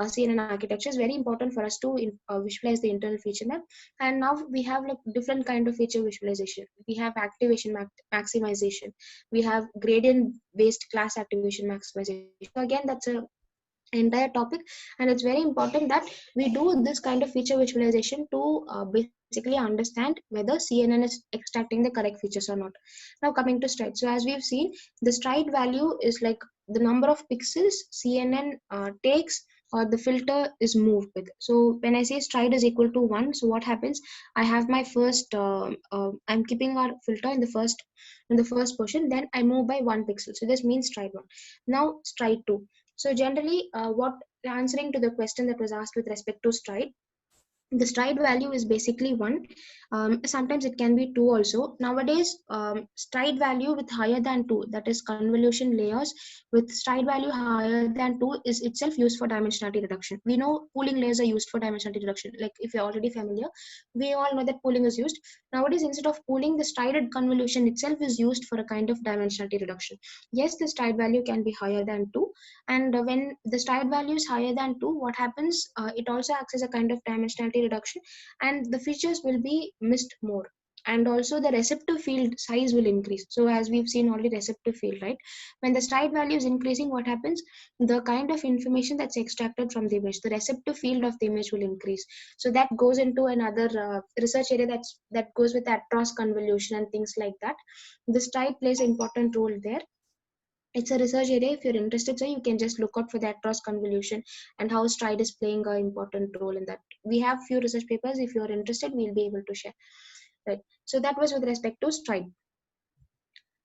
CNN architecture is very important for us to visualize the internal feature map. And now we have like different kind of feature visualization. We have activation maximization. We have gradient based class activation maximization. So again, that's a entire topic, and it's very important that we do this kind of feature visualization to basically understand whether CNN is extracting the correct features or not. Now coming to stride. So as we've seen, the stride value is like the number of pixels CNN takes or the filter is moved with. So when I say stride is equal to 1, so what happens, I have my first I'm keeping our filter in the first portion, then I move by 1 pixel, so this means stride 1. Now stride 2. So generally, what answering to the question that was asked with respect to stride, the stride value is basically 1. Sometimes it can be 2 also. Nowadays, stride value with higher than 2, that is convolution layers with stride value higher than 2 is itself used for dimensionality reduction. We know pooling layers are used for dimensionality reduction. Like if you're already familiar, we all know that pooling is used. Nowadays, instead of pooling, the strided convolution itself is used for a kind of dimensionality reduction. Yes, the stride value can be higher than 2. And when the stride value is higher than 2, what happens, it also acts as a kind of dimensionality reduction, and the features will be missed more, and also the receptive field size will increase. So as we've seen already, receptive field, right, when the stride value is increasing, what happens, the kind of information that's extracted from the image, the receptive field of the image will increase. So that goes into another research area that goes with across convolution and things like that. The stride plays an important role there. It's a research area. If you're interested, so you can just look out for that cross convolution and how stride is playing an important role in that. We have few research papers. If you're interested, we'll be able to share. Right. So that was with respect to stride.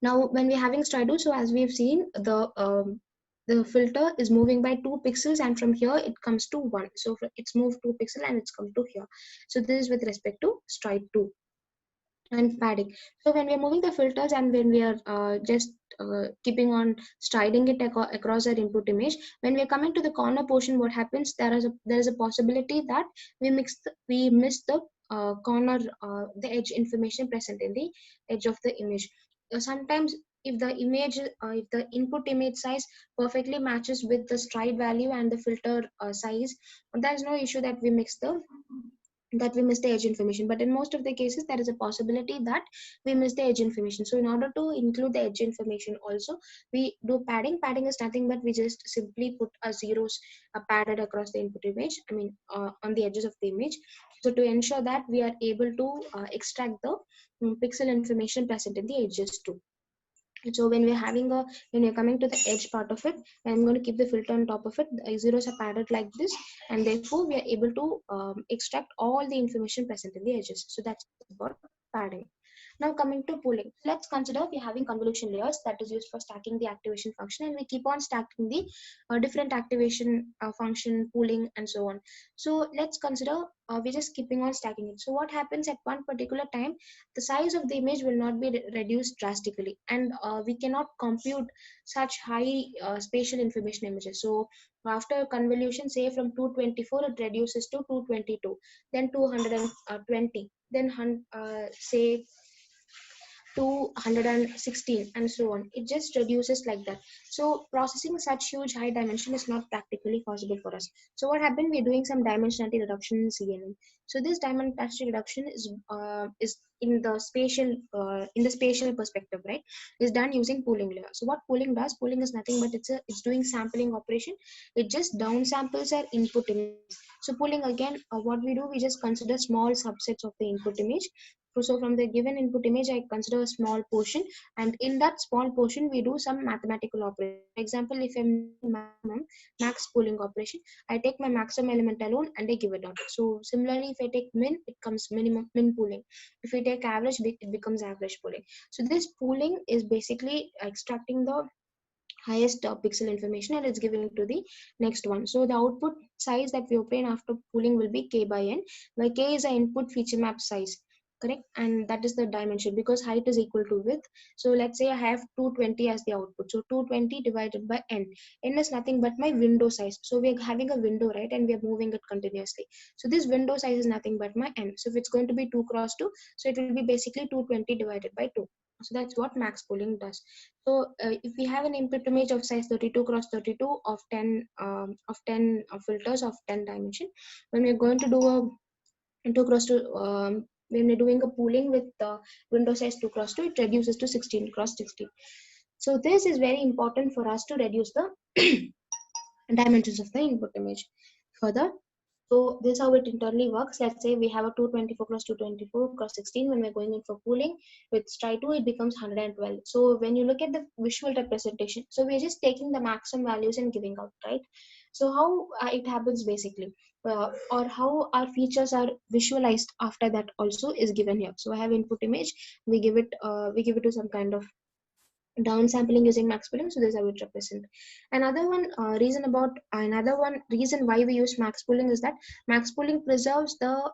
Now, when we're having stride, so as we've seen, the filter is moving by 2 pixels, and from here it comes to 1. So it's moved 2 pixels and it's come to here. So this is with respect to stride 2. And padding. So when we are moving the filters and when we are just keeping on striding it across our input image, when we are coming to the corner portion, what happens? There is a possibility that we miss the corner, the edge information present in the edge of the image. Sometimes if the image, if the input image size perfectly matches with the stride value and the filter size, there is no issue that we miss the edge information. But in most of the cases, there is a possibility that we miss the edge information. So in order to include the edge information also, we do padding. Padding is nothing but we just simply put a zeros padded across the input image, on the edges of the image, so to ensure that we are able to extract the pixel information present in the edges too. So when you're coming to the edge part of it, I'm going to keep the filter on top of it. The zeros are padded like this, and therefore we are able to extract all the information present in the edges. So that's about padding. Now coming to pooling, let's consider we're having convolution layers that is used for stacking the activation function, and we keep on stacking the different activation function, pooling, and so on. So let's consider we're just keeping on stacking it. So what happens at one particular time, the size of the image will not be reduced drastically, and we cannot compute such high spatial information images. So after convolution, say from 224 it reduces to 222, then 220, then say 216, and so on. It just reduces like that. So processing such huge high dimension is not practically possible for us. So what happened, we're doing some dimensionality reduction in CNN. So this dimensionality reduction is in the spatial perspective, right, is done using pooling layer. So what pooling does, pooling is nothing but it's doing sampling operation. It just downsamples our input image. So pooling again, what we do, we just consider small subsets of the input image. So from the given input image, I consider a small portion, and in that small portion, we do some mathematical operation. For example, if I'm maximum max pooling operation, I take my maximum element alone and I give it out. So similarly, if I take min, it comes min pooling. If we take average, it becomes average pooling. So this pooling is basically extracting the highest pixel information and it's giving to the next one. So the output size that we obtain after pooling will be k by n, where k is the input feature map size, correct, and that is the dimension because height is equal to width. So let's say I have 220 as the output, so 220 divided by n is nothing but my window size. So we're having a window, right, and we're moving it continuously. So this window size is nothing but my n. So if it's going to be 2 cross 2, so it will be basically 220 divided by 2. So that's what max pooling does. So if we have an input image of size 32 cross 32 of 10 filters of 10 dimension, when we're going to do a 2 cross 2, when we're doing a pooling with the window size 2 cross 2, it reduces to 16 cross 16. So this is very important for us to reduce the dimensions of the input image. Further, so this is how it internally works. Let's say we have a 224 cross 224 cross 16. When we're going in for pooling with stride 2, it becomes 112. So when you look at the visual representation, so we're just taking the maximum values and giving out, right? So how it happens basically, or how our features are visualized after that also is given here. So I have input image, we give it to some kind of downsampling using max pooling. So this I would represent. Another one reason why we use max pooling is that max pooling preserves the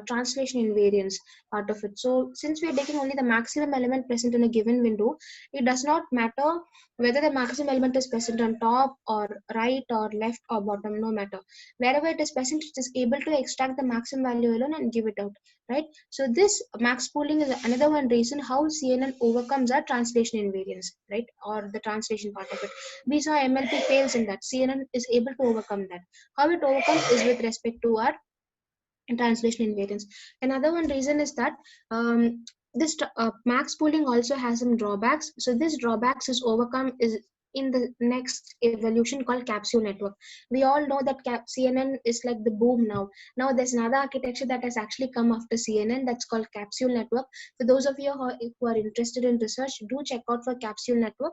translation invariance part of it. So since we are taking only the maximum element present in a given window, it does not matter whether the maximum element is present on top or right or left or bottom, no matter. Wherever it is present, it is able to extract the maximum value alone and give it out, right? So this max pooling is another one reason how CNN overcomes our translation invariance, right, or the translation part of it. We saw MLP fails in that. CNN is able to overcome that. How it overcomes is with respect to our translation invariance. Another one reason is that this max pooling also has some drawbacks. So this drawbacks is overcome in the next evolution called capsule network. We all know that CNN is like the boom now. Now there's another architecture that has actually come after CNN, that's called capsule network. For those of you who are interested in research, do check out for capsule network.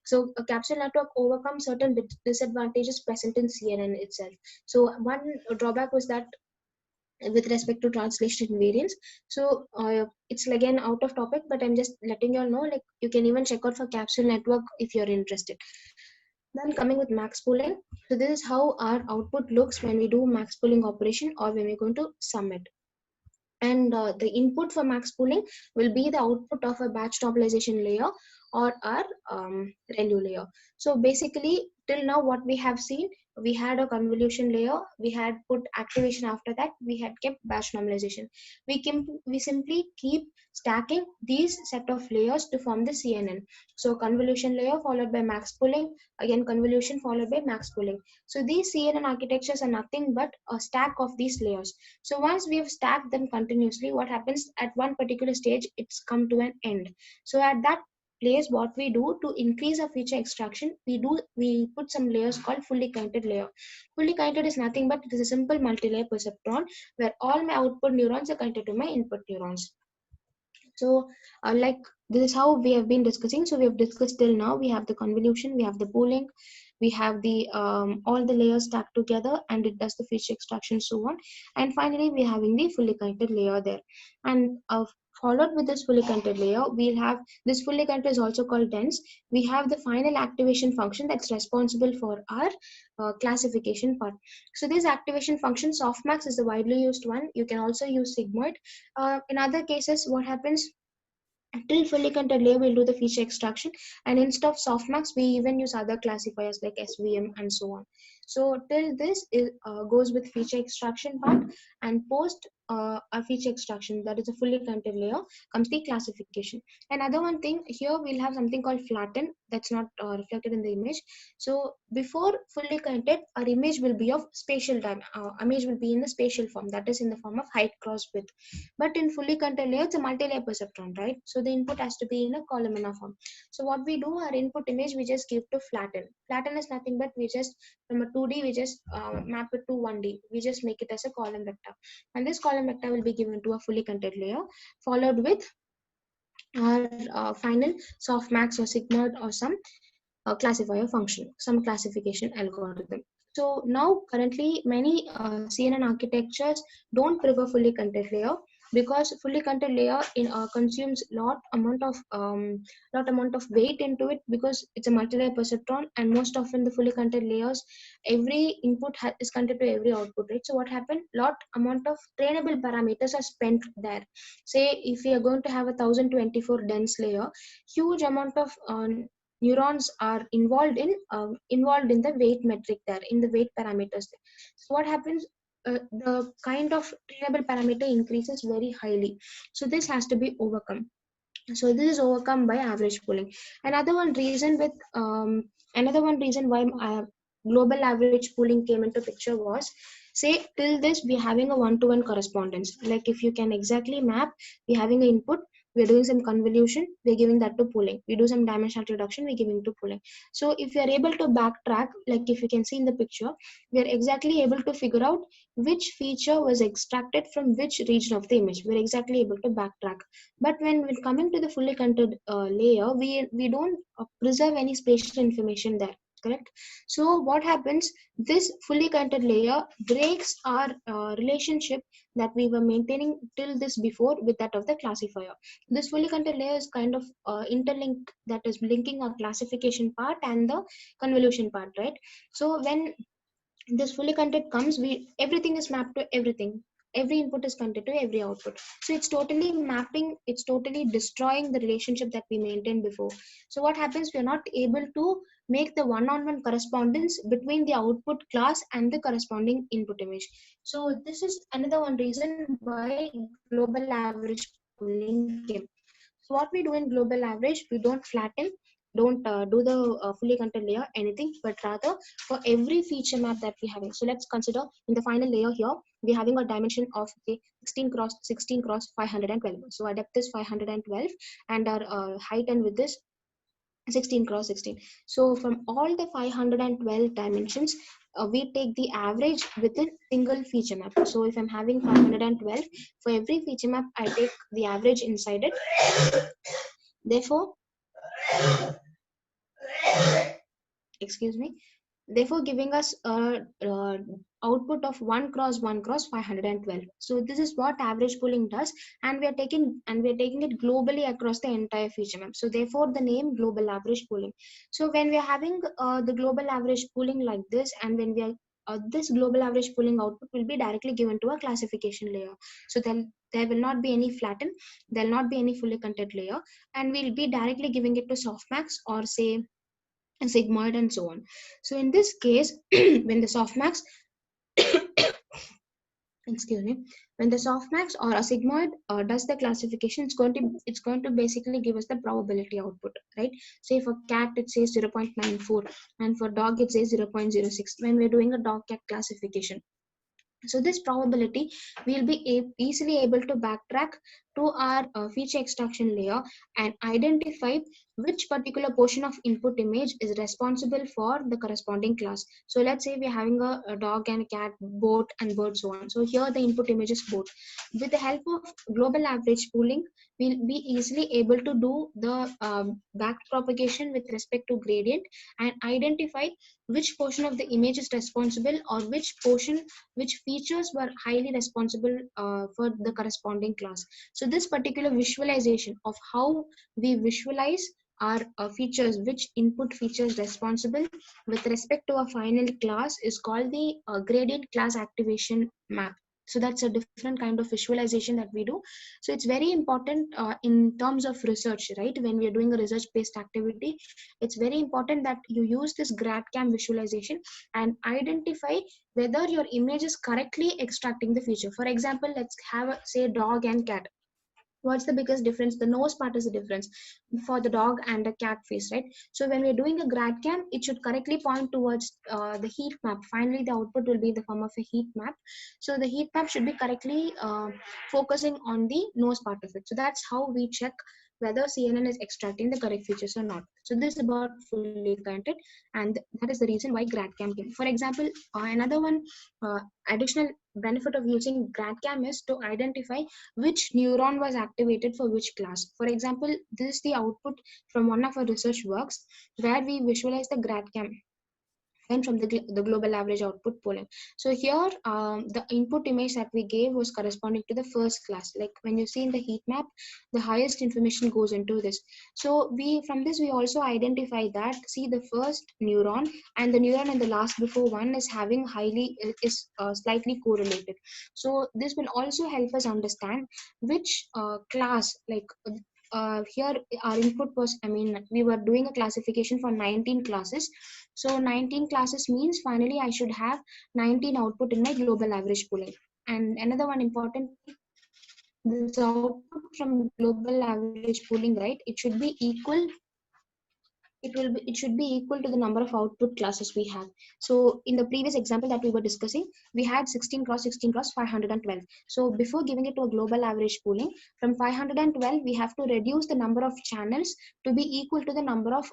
So a capsule network overcomes certain disadvantages present in CNN itself. So one drawback was that with respect to translation invariance. So it's again out of topic, but I'm just letting you all know, like you can even check out for capsule network if you're interested. Then coming with max pooling. So this is how our output looks when we do max pooling operation or when we're going to sum it. And the input for max pooling will be the output of a batch normalization layer or our ReLU layer. So basically till now what we have seen, we had a convolution layer, we had put activation, after that we had kept batch normalization. We simply keep stacking these set of layers to form the CNN. So convolution layer followed by max pooling, again convolution followed by max pooling. So these CNN architectures are nothing but a stack of these layers. So once we have stacked them continuously, what happens at one particular stage, it's come to an end. So at that place, what we do to increase our feature extraction, we put some layers called fully counted layer. Fully counted is nothing but it is a simple multi-layer perceptron where all my output neurons are counted to my input neurons. So like this is how we have been discussing. So we have discussed till now, we have the convolution, we have the pooling, we have the all the layers stacked together and it does the feature extraction, so on. And finally we're having the fully counted layer there. And followed with this fully counted layer, we'll have this fully counted is also called dense. We have the final activation function that's responsible for our classification part. So this activation function, softmax is the widely used one. You can also use sigmoid. In other cases, what happens, till fully counted layer we'll do the feature extraction, and instead of softmax we even use other classifiers like SVM and so on. So till this goes with feature extraction part, and post a feature extraction, that is a fully counted layer, comes the classification. Another one thing here, we'll have something called flattened, that's not reflected in the image. So before fully counted, our image will be of spatial image will be in the spatial form, that is in the form of height cross width. But in fully counted layer, it's a multi-layer perceptron, right? So the input has to be in a columnar form. So what we do, our input image, we just give to flatten. Flatten is nothing but we just, from a 2D, we just map it to 1D. We just make it as a column vector. And this column vector will be given to a fully counted layer, followed with our final softmax or sigmoid or some classifier function, some classification algorithm. So now currently many CNN architectures don't prefer fully counted layer, because fully counted layer consumes lot amount of weight into it, because it's a multi-layer perceptron, and most often the fully counted layers, every input is counted to every output, right? So what happened, lot amount of trainable parameters are spent there. Say if we are going to have 1024 dense layer, huge amount of neurons are involved in the weight metric there, in the weight parameters there. So what happens, the kind of trainable parameter increases very highly. So this has to be overcome. So this is overcome by average pooling. Another one reason why global average pooling came into picture was, say till this we're having a one-to-one correspondence. Like if you can exactly map, we're having an input, we're doing some convolution, we're giving that to pooling. We do some dimensional reduction, we're giving to pooling. So if we are able to backtrack, like if you can see in the picture, we are exactly able to figure out which feature was extracted from which region of the image. We're exactly able to backtrack. But when we're coming to the fully counted layer, we don't preserve any spatial information there, correct? So what happens, this fully counted layer breaks our relationship that we were maintaining till this before with that of the classifier. This fully counted layer is kind of interlinked, that is linking our classification part and the convolution part, right? So when this fully counted comes, everything is mapped to everything, every input is counted to every output. So it's totally mapping, it's totally destroying the relationship that we maintained before. So what happens, we are not able to make the one-on-one correspondence between the output class and the corresponding input image. So this is another one reason why global average pooling came. So what we do in global average, we don't flatten, don't do the fully counted layer anything, but rather for every feature map that we're having. So let's consider in the final layer here, we're having a dimension of 16 cross 512. So our depth is 512 and our height and width is 16 cross 16. So from all the 512 dimensions, we take the average within single feature map. So if I'm having 512, for every feature map, I take the average inside it. Therefore, excuse me, therefore giving us a output of 1 cross 1 cross 512. So this is what average pooling does, and we are taking it globally across the entire feature map. So therefore the name global average pooling. So when we are having the global average pooling like this, and when we are this global average pooling output will be directly given to a classification layer. So then there will not be any flatten, there will not be any fully content layer, and we'll be directly giving it to softmax or say sigmoid and so on. So in this case, when the softmax excuse me, when the softmax or a sigmoid does the classification, it's going to basically give us the probability output, right? Say for cat it says 0.94, and for dog it says 0.06 when we're doing a dog cat classification. So this probability we'll be easily able to backtrack to our feature extraction layer and identify which particular portion of input image is responsible for the corresponding class. So let's say we're having a dog and a cat, boat and bird, so on. So here the input image is boat. With the help of global average pooling, we'll be easily able to do the back propagation with respect to gradient and identify which portion of the image is responsible, or which features were highly responsible for the corresponding class. So this particular visualization of how we visualize our features, which input features responsible with respect to a final class, is called the gradient class activation map. So that's a different kind of visualization that we do. So it's very important in terms of research, right? When we are doing a research based activity, it's very important that you use this GradCam visualization and identify whether your image is correctly extracting the feature. For example, let's have say dog and cat. What's the biggest difference? The nose part is the difference for the dog and the cat face, right? So when we're doing a GradCam, it should correctly point towards the heat map. Finally, the output will be in the form of a heat map. So the heat map should be correctly focusing on the nose part of it. So that's how we check whether CNN is extracting the correct features or not. So this is about fully content, and that is the reason why GradCam came. For example, another one additional benefit of using GradCam is to identify which neuron was activated for which class. For example, this is the output from one of our research works where we visualize the GradCam and from the global average output pooling. So here the input image that we gave was corresponding to the first class. Like when you see in the heat map, the highest information goes into this. So from this we also identify that, see, the first neuron and the neuron and the last before one is having slightly correlated. So this will also help us understand which class, like here our input was, we were doing a classification for 19 classes. So 19 classes means finally I should have 19 output in my global average pooling. And another one important, this output from global average pooling, right, it should be equal, it should be equal to the number of output classes we have. So in the previous example that we were discussing, we had 16 cross 16 cross 512. So before giving it to a global average pooling, from 512 we have to reduce the number of channels to be equal to the number of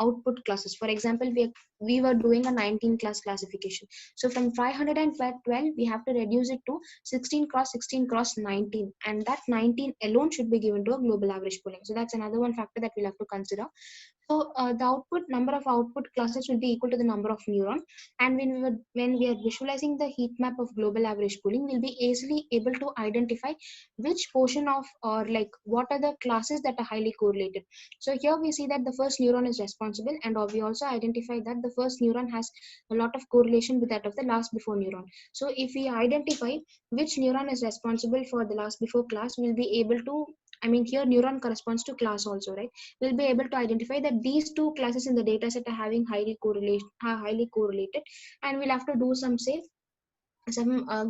output classes. For example, we were doing a 19 class classification. So from 512 we have to reduce it to 16 cross 16 cross 19, and that 19 alone should be given to a global average pooling. So that's another one factor that we'll have to consider. So the number of output classes will be equal to the number of neuron. And when we are visualizing the heat map of global average pooling, we'll be easily able to identify which portion of, or like what are the classes that are highly correlated. So here we see that the first neuron is responsible, and we also identify that the first neuron has a lot of correlation with that of the last before neuron. So if we identify which neuron is responsible for the last before class, we'll be able to, here neuron corresponds to class also, right? We'll be able to identify that these two classes in the data set are having highly correlated, and we'll have to do some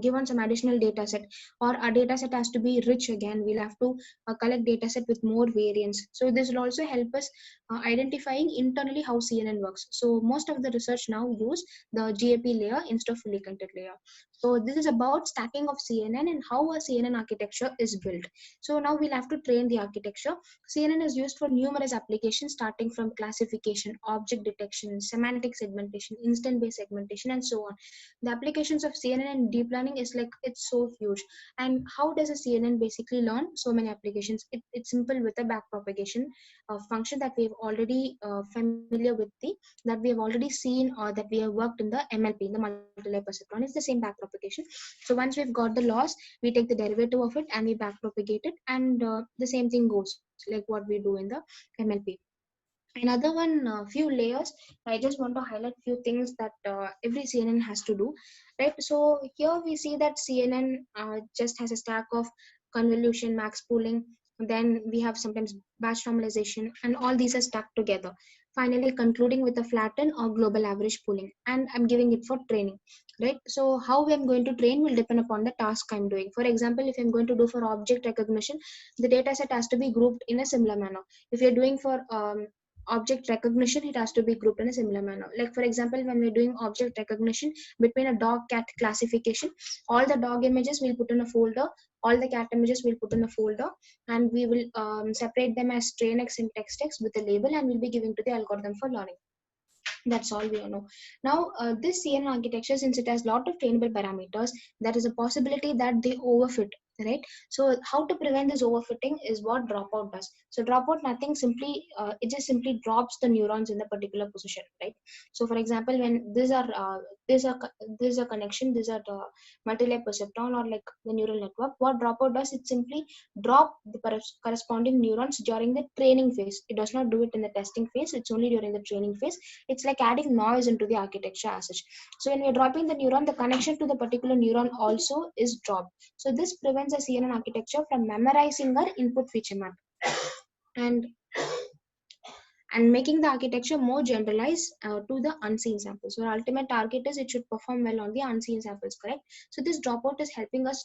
given some additional data set, or our data set has to be rich again, we'll have to collect data set with more variance. So this will also help us identifying internally how CNN works. So most of the research now use the GAP layer instead of fully connected layer. So this is about stacking of CNN and how a CNN architecture is built. So now we'll have to train the architecture. CNN is used for numerous applications, starting from classification, object detection, semantic segmentation, instant-based segmentation, and so on. The applications of CNN and deep learning is like, it's so huge. And how does a CNN basically learn so many applications? It's simple with a backpropagation function that we've already familiar with that we have already seen, or that we have worked in the MLP, in the multi-layer perceptron. It's the same backpropagation. So once we've got the loss, we take the derivative of it and we backpropagate it, and the same thing goes like what we do in the MLP. Another one, few layers. I just want to highlight few things that every CNN has to do, right? So here we see that CNN just has a stack of convolution, max pooling. Then we have sometimes batch normalization, and all these are stacked together. Finally, concluding with a flatten or global average pooling, and I'm giving it for training, right? So how I'm going to train will depend upon the task I'm doing. For example, if I'm going to do for object recognition, the data set has to be grouped in a similar manner. If you're doing for object recognition, it has to be grouped in a similar manner. Like for example, when we're doing object recognition between a dog cat classification, all the dog images we'll put in a folder, all the cat images we'll put in a folder, and we will separate them as strain x and text x with a label, and we'll be giving to the algorithm for learning. That's all we know. Now, this CNN architecture, since it has a lot of trainable parameters, there is a possibility that they overfit, right? So how to prevent this overfitting is what dropout does. So dropout, nothing, simply, it just simply drops the neurons in the particular position, right? So for example, when these are a connection, these are the multi-layer perceptron or like the neural network, what dropout does, it simply drop the corresponding neurons during the training phase. It does not do it in the testing phase, it's only during the training phase. It's like adding noise into the architecture as such. So when we're dropping the neuron, the connection to the particular neuron also is dropped. So this prevents a CNN architecture from memorizing our input feature map and making the architecture more generalized to the unseen samples. So our ultimate target is it should perform well on the unseen samples, correct? So this dropout is helping us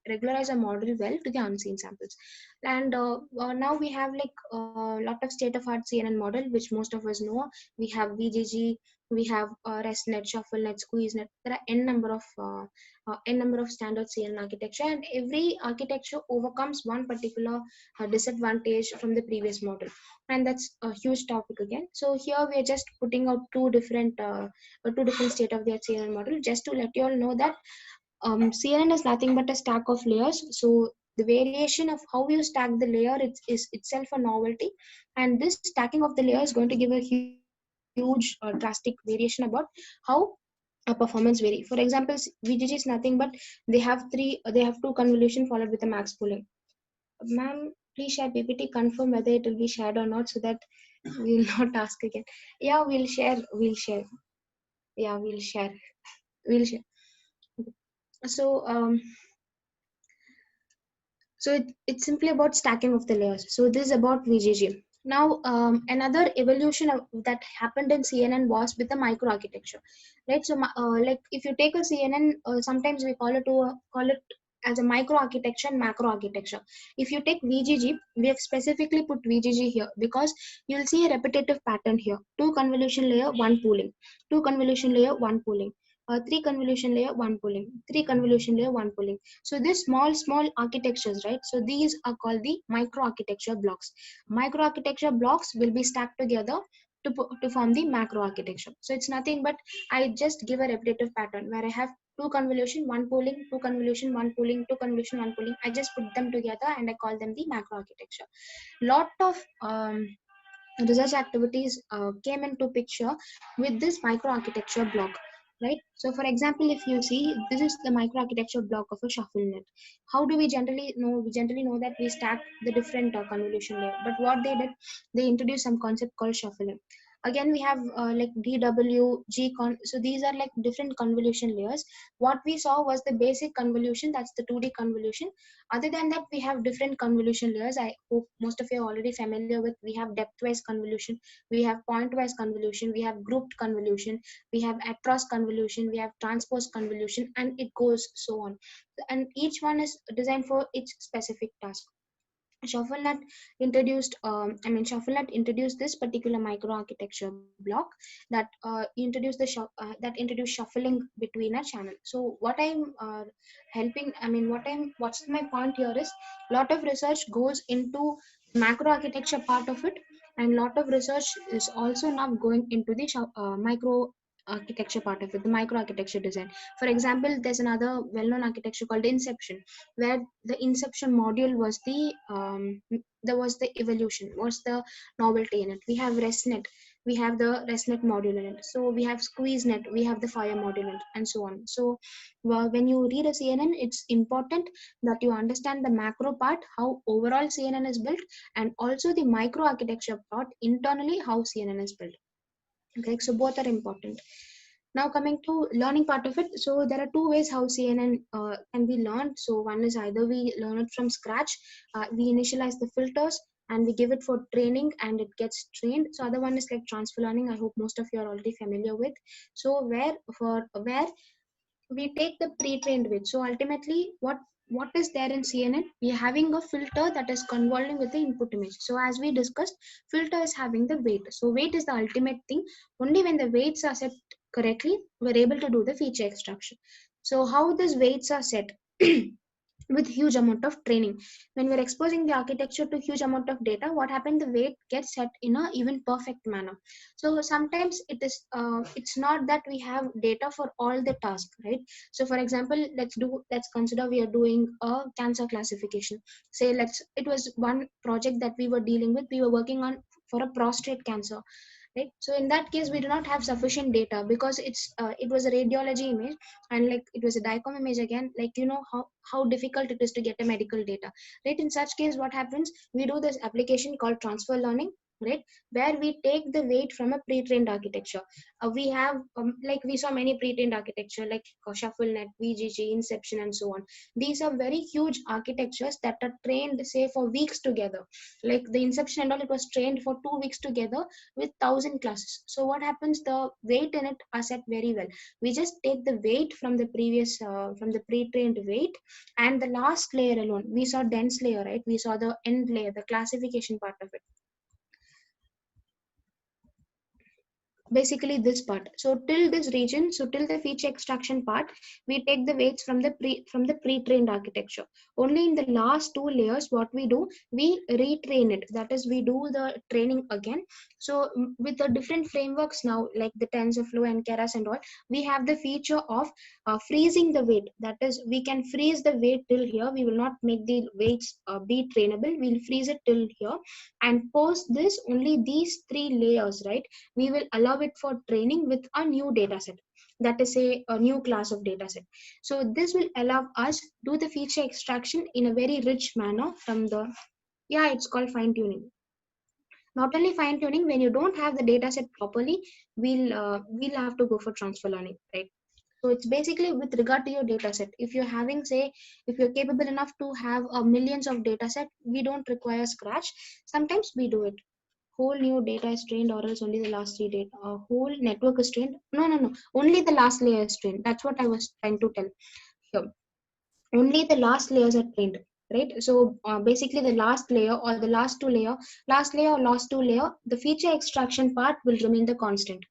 regularize our model well to the unseen samples. And now we have like a lot of state-of-art CNN model, which most of us know. We have VGG, we have RESTnet, ShuffleNet, SqueezeNet. There are n number of standard CNN architecture, and every architecture overcomes one particular disadvantage from the previous model, and that's a huge topic again. So here we are just putting out two different state-of-the-art CNN model, just to let you all know that CNN is nothing but a stack of layers. So the variation of how you stack the layer is itself a novelty, and this stacking of the layer is going to give a huge drastic variation about how a performance vary. For example, VGG is nothing but they have two convolution followed with a max pooling. Ma'am, please share PPT, confirm whether it will be shared or not, so that we will not ask again. Yeah, we'll share. Yeah, we'll share. So it's simply about stacking of the layers. So this is about VGG. Now another evolution that happened in CNN was with the microarchitecture, right? So like if you take a CNN, sometimes we call it as a microarchitecture and macroarchitecture. If you take VGG, we have specifically put VGG here because you'll see a repetitive pattern here: 2 convolution layer, 1 pooling, 2 convolution layer, 1 pooling, 3 convolution layer, 1 pooling, 3 convolution layer, 1 pooling. So these small architectures, right? So these are called the microarchitecture blocks. Microarchitecture blocks will be stacked together to form the macro architecture. So it's nothing but I just give a repetitive pattern where I have 2 convolution, 1 pooling, 2 convolution, 1 pooling, 2 convolution, 1 pooling. I just put them together and I call them the macro architecture. Lot of research activities came into picture with this microarchitecture block, right? So for example, if you see, this is the microarchitecture block of a ShuffleNet. How do we generally know? We generally know that we stack the different convolution layer, but what they did, they introduced some concept called shuffling. Again, we have like DW, GCon. So these are like different convolution layers. What we saw was the basic convolution, that's the 2D convolution. Other than that, we have different convolution layers. I hope most of you are already familiar with. We have depth-wise convolution, we have point-wise convolution, we have grouped convolution, we have across convolution, we have transpose convolution, and it goes so on. And each one is designed for its specific task. ShuffleNet introduced this particular microarchitecture block that that introduced shuffling between a channel. So what I'm what's my point here is, lot of research goes into macroarchitecture part of it, and lot of research is also now going into the micro architecture part of it, the microarchitecture design. For example, there's another well-known architecture called Inception, where the Inception module was there was the evolution, was the novelty in it. We have ResNet, we have the ResNet module in it. So we have SqueezeNet, we have the Fire module in it, and so on. So when you read a CNN, it's important that you understand the macro part, how overall CNN is built, and also the microarchitecture part, internally how CNN is built. Okay, so both are important. Now coming to learning part of it, so there are two ways how CNN can be learned. So one is either we learn it from scratch, we initialize the filters and we give it for training and it gets trained. So other one is like transfer learning. I hope most of you are already familiar with. So where we take the pre-trained weight. So ultimately, what is there in CNN? We are having a filter that is convolving with the input image. So as we discussed, filter is having the weight. So weight is the ultimate thing. Only when the weights are set correctly, we're able to do the feature extraction. So how these weights are set? With huge amount of training. When we're exposing the architecture to huge amount of data, what happened? The weight gets set in a even perfect manner. So sometimes it's not that we have data for all the tasks, right? So for example, let's consider we are doing a cancer classification. Say it was one project that we were dealing with. We were working on for a prostate cancer. Right, so in that case we do not have sufficient data because it was a radiology image, and like it was a DICOM image again, like you know how difficult it is to get a medical data, right? In such case, what happens? We do this application called transfer learning, right, where we take the weight from a pre-trained architecture. We have like we saw many pre-trained architecture like ShuffleNet, VGG, Inception, and so on. These are very huge architectures that are trained, say, for weeks together. Like the Inception and all, it was trained for 2 weeks together with 1,000 classes. So what happens? The weight in it are set very well. We just take the weight from the previous from the pre-trained weight, and the last layer alone, we saw dense layer, right? We saw the end layer, the classification part of it. Basically this part. So till this region, so till the feature extraction part, we take the weights from the pre-trained architecture. Only in the last two layers, what we do, we retrain it. That is, we do the training again. So with the different frameworks now, like the TensorFlow and Keras and all, we have the feature of freezing the weight. That is, we can freeze the weight till here. We will not make the weights be trainable. We'll freeze it till here, and post this, only these three layers, right, we will allow it for training with a new data set, that is a new class of data set. So this will allow us do the feature extraction in a very rich manner from the, yeah, it's called fine tuning. Not only fine tuning, when you don't have the data set properly, we'll have to go for transfer learning, right? So it's basically with regard to your data set. If you're having, say, if you're capable enough to have millions of data set, we don't require scratch. Sometimes we do it. Whole new data is trained, or else only the last three data. Whole network is trained. No. Only the last layer is trained. That's what I was trying to tell here. Only the last layers are trained, right? So basically the last layer or the last two layer, last two layer, the feature extraction part will remain the constant.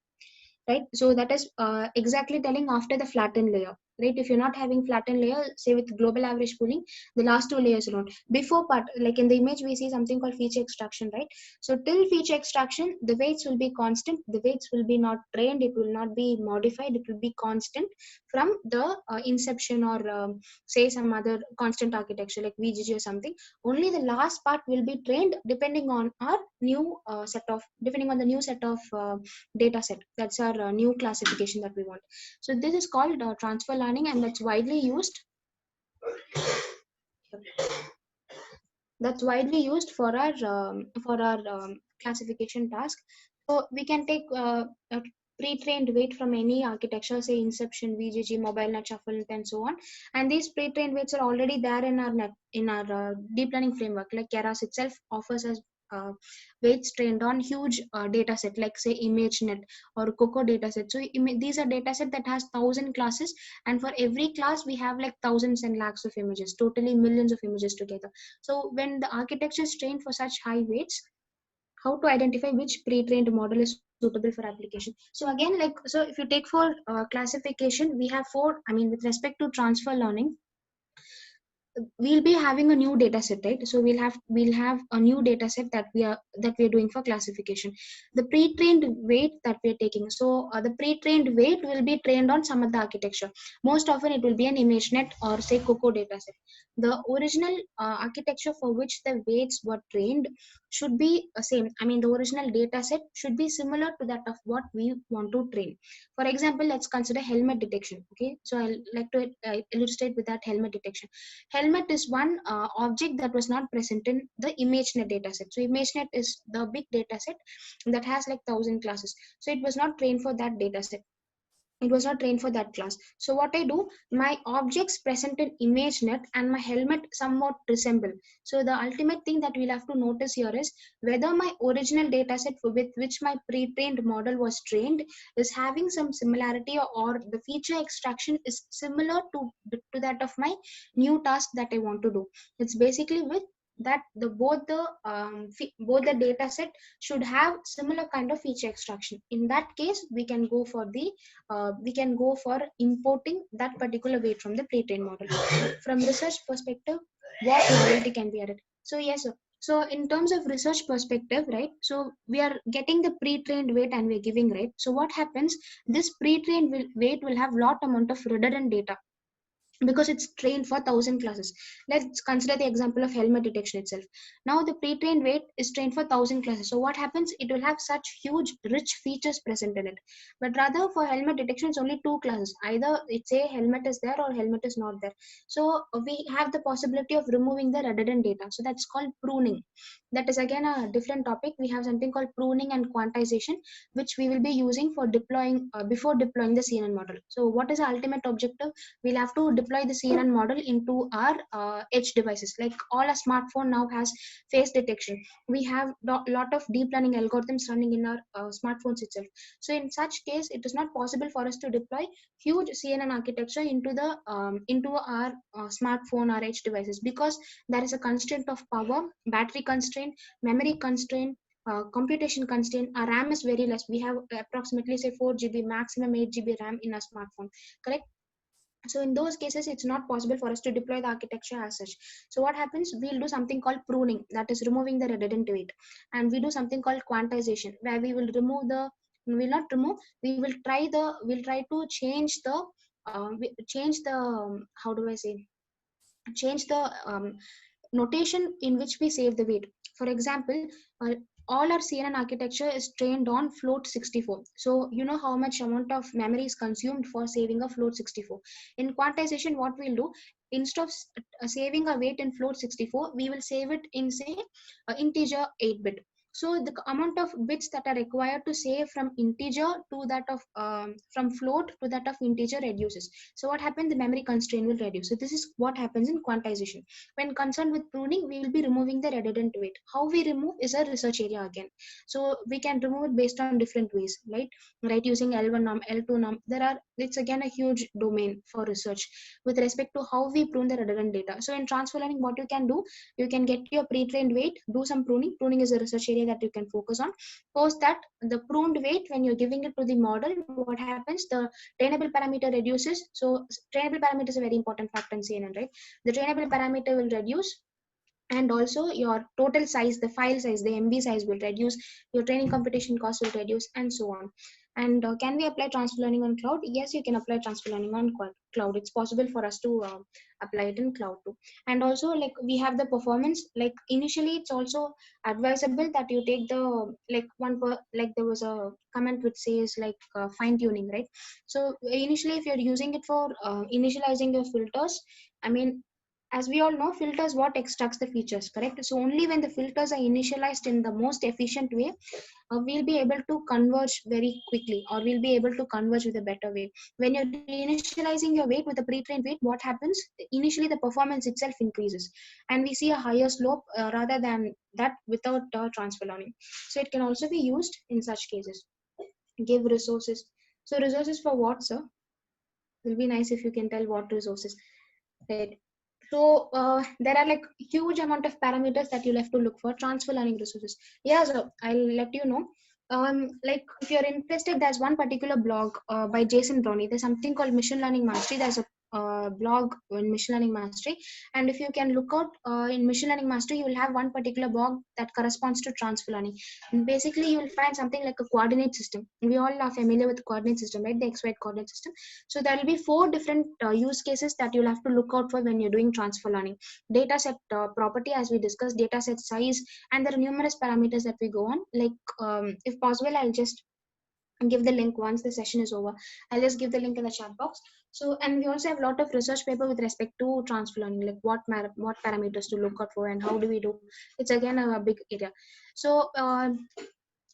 Right, so that is exactly telling after the flattened layer, right? If you're not having flattened layer, say with global average pooling, the last two layers alone. Before part, like in the image, we see something called feature extraction, right? So till feature extraction, the weights will be constant. The weights will be not trained. It will not be modified. It will be constant from the Inception or say some other constant architecture like VGG or something. Only the last part will be trained depending on our new depending on the new set of data set. That's our new classification that we want. So this is called transfer learning, and that's widely used. That's widely used for our classification task. So we can take a pre-trained weight from any architecture, say Inception, VGG, MobileNet, ShuffleNet, and so on. And these pre-trained weights are already there in our deep learning framework. Like Keras itself offers us weights trained on huge data set, like say ImageNet or Coco dataset. So these are dataset that has 1,000 classes, and for every class we have like thousands and lakhs of images, totally millions of images together. So when the architecture is trained for such high weights, how to identify which pre-trained model is suitable for application? So again, like, so if you take for classification, we have four. I mean, with respect to transfer learning, we'll be having a new data set, right? So we'll have a new data set that we are doing for classification. The pre-trained weight that we're taking, so the pre-trained weight will be trained on some of the architecture. Most often it will be an ImageNet or say Coco data set. The original architecture for which the weights were trained should be same. I mean, the original data set should be similar to that of what we want to train. For example, let's consider helmet detection. Okay, so I'll like to illustrate with that helmet detection. Helmet is one object that was not present in the ImageNet dataset. So ImageNet is the big dataset that has like 1,000 classes. So it was not trained for that dataset. It was not trained for that class. So what I do, my objects present in ImageNet and my helmet somewhat resemble. So the ultimate thing that we'll have to notice here is whether my original dataset with which my pre-trained model was trained is having some similarity, or the feature extraction is similar to that of my new task that I want to do. It's basically with that both the data set should have similar kind of feature extraction. In that case, we can go for importing that particular weight from the pre-trained model. From research perspective, what novelty can be added? So yes, sir. So in terms of research perspective, right? So we are getting the pre-trained weight and we're giving, right? So what happens? This pre-trained weight will have lot amount of redundant data, because it's trained for 1,000 classes. Let's consider the example of helmet detection itself. Now the pre-trained weight is trained for 1,000 classes. So what happens? It will have such huge rich features present in it. But rather for helmet detection, it's only 2 classes. Either it's a helmet is there or helmet is not there. So we have the possibility of removing the redundant data. So that's called pruning. That is again a different topic. We have something called pruning and quantization, which we will be using for deploying before deploying the CNN model. So what is the ultimate objective? We'll have to deploy the CNN model into our edge devices. Like all our smartphone now has face detection. We have lot of deep learning algorithms running in our smartphones itself. So in such case, it is not possible for us to deploy huge CNN architecture into our smartphone or edge devices, because there is a constraint of power, battery constraint, memory constraint, computation constraint. Our RAM is very less. We have approximately say 4 GB, maximum 8 GB RAM in a smartphone, correct? So in those cases, it's not possible for us to deploy the architecture as such. So what happens? We'll do something called pruning, that is removing the redundant weight, and we do something called quantization, where we will remove the we'll try to change the how do I say, change the notation in which we save the weight. For example, uh, all our CNN architecture is trained on float 64. So you know how much amount of memory is consumed for saving a float 64. In quantization, what we'll do, instead of saving a weight in float 64, we will save it in say integer 8-bit. So the amount of bits that are required to save from integer to that of from float to that of integer reduces. So what happens? The memory constraint will reduce. So this is what happens in quantization. When concerned with pruning, we will be removing the redundant weight. How we remove is a research area again. So we can remove it based on different ways, right? Using L1 norm, L2 norm. It's again a huge domain for research with respect to how we prune the redundant data. So in transfer learning, what you can do, you can get your pre-trained weight, do some pruning. Pruning is a research area that you can focus on. Post that, the pruned weight, when you're giving it to the model, what happens? The trainable parameter reduces. So trainable parameter is a very important factor in CNN, right? The trainable parameter will reduce, and also your total size, the file size, the MB size will reduce, your training computation cost will reduce, and so on. And can we apply transfer learning on cloud? Yes, you can apply transfer learning on cloud. It's possible for us to apply it in cloud too. And also, like, we have the performance. Like initially, it's also advisable that you take the like there was a comment which says like fine tuning, right? So initially, if you're using it for initializing your filters, I mean, as we all know, filters what extracts the features, correct? So only when the filters are initialized in the most efficient way, we'll be able to converge very quickly, or we'll be able to converge with a better way. When you're initializing your weight with a pre-trained weight, what happens? Initially the performance itself increases, and we see a higher slope rather than that without transfer learning. So it can also be used in such cases. Give resources. So resources for what, sir? Will be nice if you can tell what resources. Right. So there are like huge amount of parameters that you'll have to look for transfer learning resources. Yeah, so I'll let you know. Like if you're interested, there's one particular blog by Jason Brownie. There's something called Machine Learning Mastery. There's a blog in Machine Learning Mastery, and if you can look out in Machine Learning Mastery, you will have one particular blog that corresponds to transfer learning. And basically, you will find something like a coordinate system. We all are familiar with the coordinate system, right? The XY coordinate system. So there will be 4 different use cases that you'll have to look out for when you're doing transfer learning. Dataset property, as we discussed, dataset size, and there are numerous parameters that we go on. Like if possible, I'll just give the link once the session is over. I'll just give the link in the chat box. So, and we also have a lot of research paper with respect to transfer learning, like what parameters to look out for and how do we do. It's again a big area. So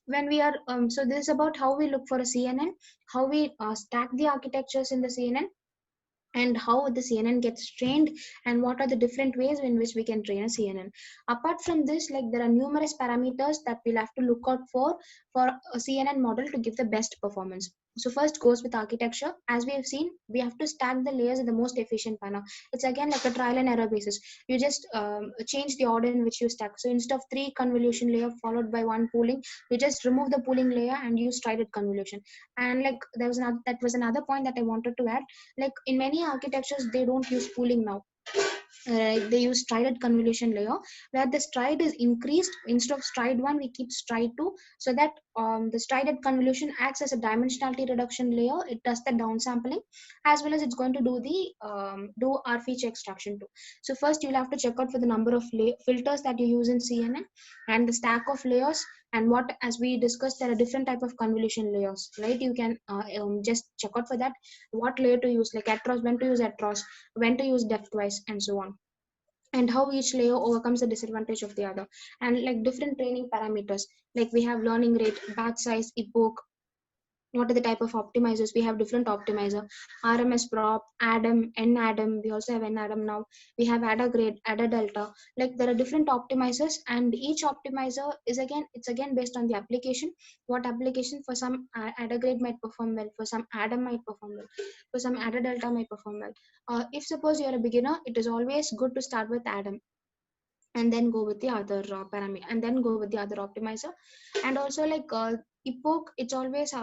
when we are so this is about how we look for a CNN, how we stack the architectures in the CNN, and how the CNN gets trained, and what are the different ways in which we can train a CNN. Apart from this, like there are numerous parameters that we'll have to look out for a CNN model to give the best performance. So first goes with architecture. As we have seen, we have to stack the layers in the most efficient manner. It's again like a trial and error basis. You just change the order in which you stack. So instead of 3 convolution layer followed by 1 pooling, you just remove the pooling layer and use strided convolution. And like that was another point that I wanted to add. Like in many architectures, they don't use pooling now. They use strided convolution layer, where the stride is increased. Instead of stride 1, we keep stride 2, so that the strided convolution acts as a dimensionality reduction layer. It does the downsampling, as well as it's going to do the do R feature extraction too. So first you'll have to check out for the number of filters that you use in CNN, and the stack of layers, and what, as we discussed, there are different type of convolution layers, right? You can just check out for that, what layer to use, like atros, when to use atros, when to use depthwise, and so on, and how each layer overcomes the disadvantage of the other. And like different training parameters, like we have learning rate, batch size, epoch. What are the type of optimizers? We have different optimizer, RMS prop, Adam, N-Adam. We also have N-Adam now. We have ADA grade, ADA delta. Like there are different optimizers, and each optimizer is it's again based on the application. What application? For some ADA grade might perform well, for some Adam might perform well, for some ADA delta might perform well. If suppose you're a beginner, it is always good to start with Adam, and then go with the other parameter, and then go with the other optimizer. And also like epoch, it's always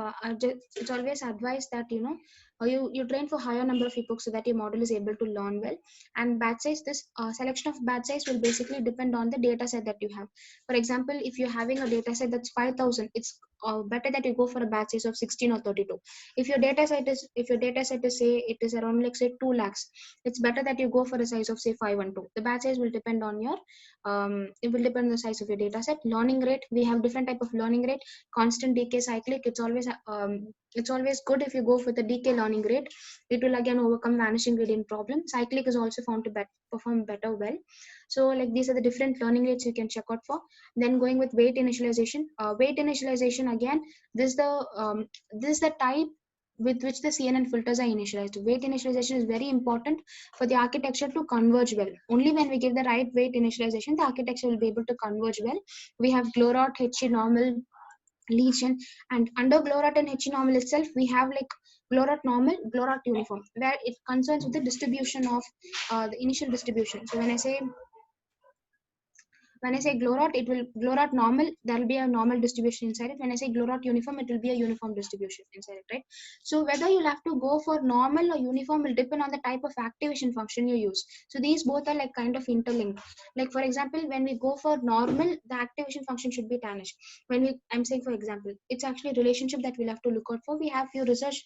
advised that you train for higher number of epochs so that your model is able to learn well. And batch size, this selection of batch size will basically depend on the data set that you have. For example, if you're having a data set that's 5,000, it's better that you go for a batch size of 16 or 32. If your data set is say it is around like say 2 lakhs, it's better that you go for a size of say 5 and 2. The batch size will depend on your it will depend on the size of your data set. Learning rate, we have different type of learning rate, constant, decay, cyclic. It's always good if you go for the decay learning rate. It will again overcome vanishing gradient problem. Cyclic is also found to perform better well. So like these are the different learning rates you can check out for. Then going with weight initialization. Weight initialization, again, this is the type with which the CNN filters are initialized. Weight initialization is very important for the architecture to converge well. Only when we give the right weight initialization, the architecture will be able to converge well. We have GLOROT, HE normal, legion, and under GLOROT and HE normal itself, we have like GLOROT normal, GLOROT uniform, where it concerns with the distribution of the initial distribution. So when I say GLOROT, it will GLOROT normal, there will be a normal distribution inside it. When I say GLOROT uniform, it will be a uniform distribution inside it, right? So whether you'll have to go for normal or uniform will depend on the type of activation function you use. So these both are like kind of interlinked. Like for example, when we go for normal, the activation function should be tanish. I'm saying for example, it's actually a relationship that we'll have to look out for. We have few research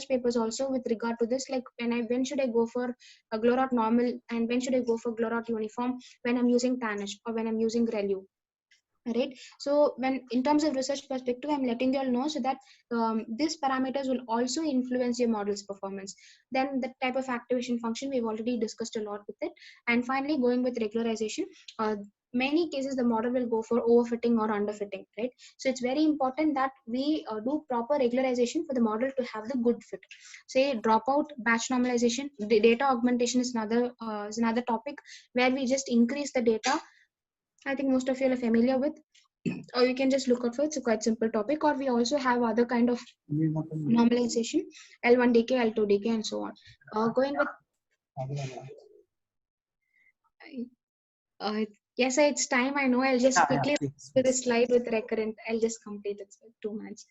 papers also with regard to this. Like when should I go for a GLOROT normal, and when should I go for GLOROT uniform when I'm using tanish or when I'm using ReLU. right? So when in terms of research perspective, I'm letting you all know so that these parameters will also influence your model's performance. Then the type of activation function, we've already discussed a lot with it. And finally, going with regularization, many cases the model will go for overfitting or underfitting, right? So it's very important that we do proper regularization for the model to have the good fit. Say dropout, batch normalization, the data augmentation is another topic where we just increase the data. I think most of you are familiar with, or you can just look out for it. It's a quite simple topic. Or we also have other kind of normalization, L1DK, L2DK, and so on. Going with yes, it's time. I know. I'll just quickly do this slide with recurrent. I'll just complete it. So 2 minutes.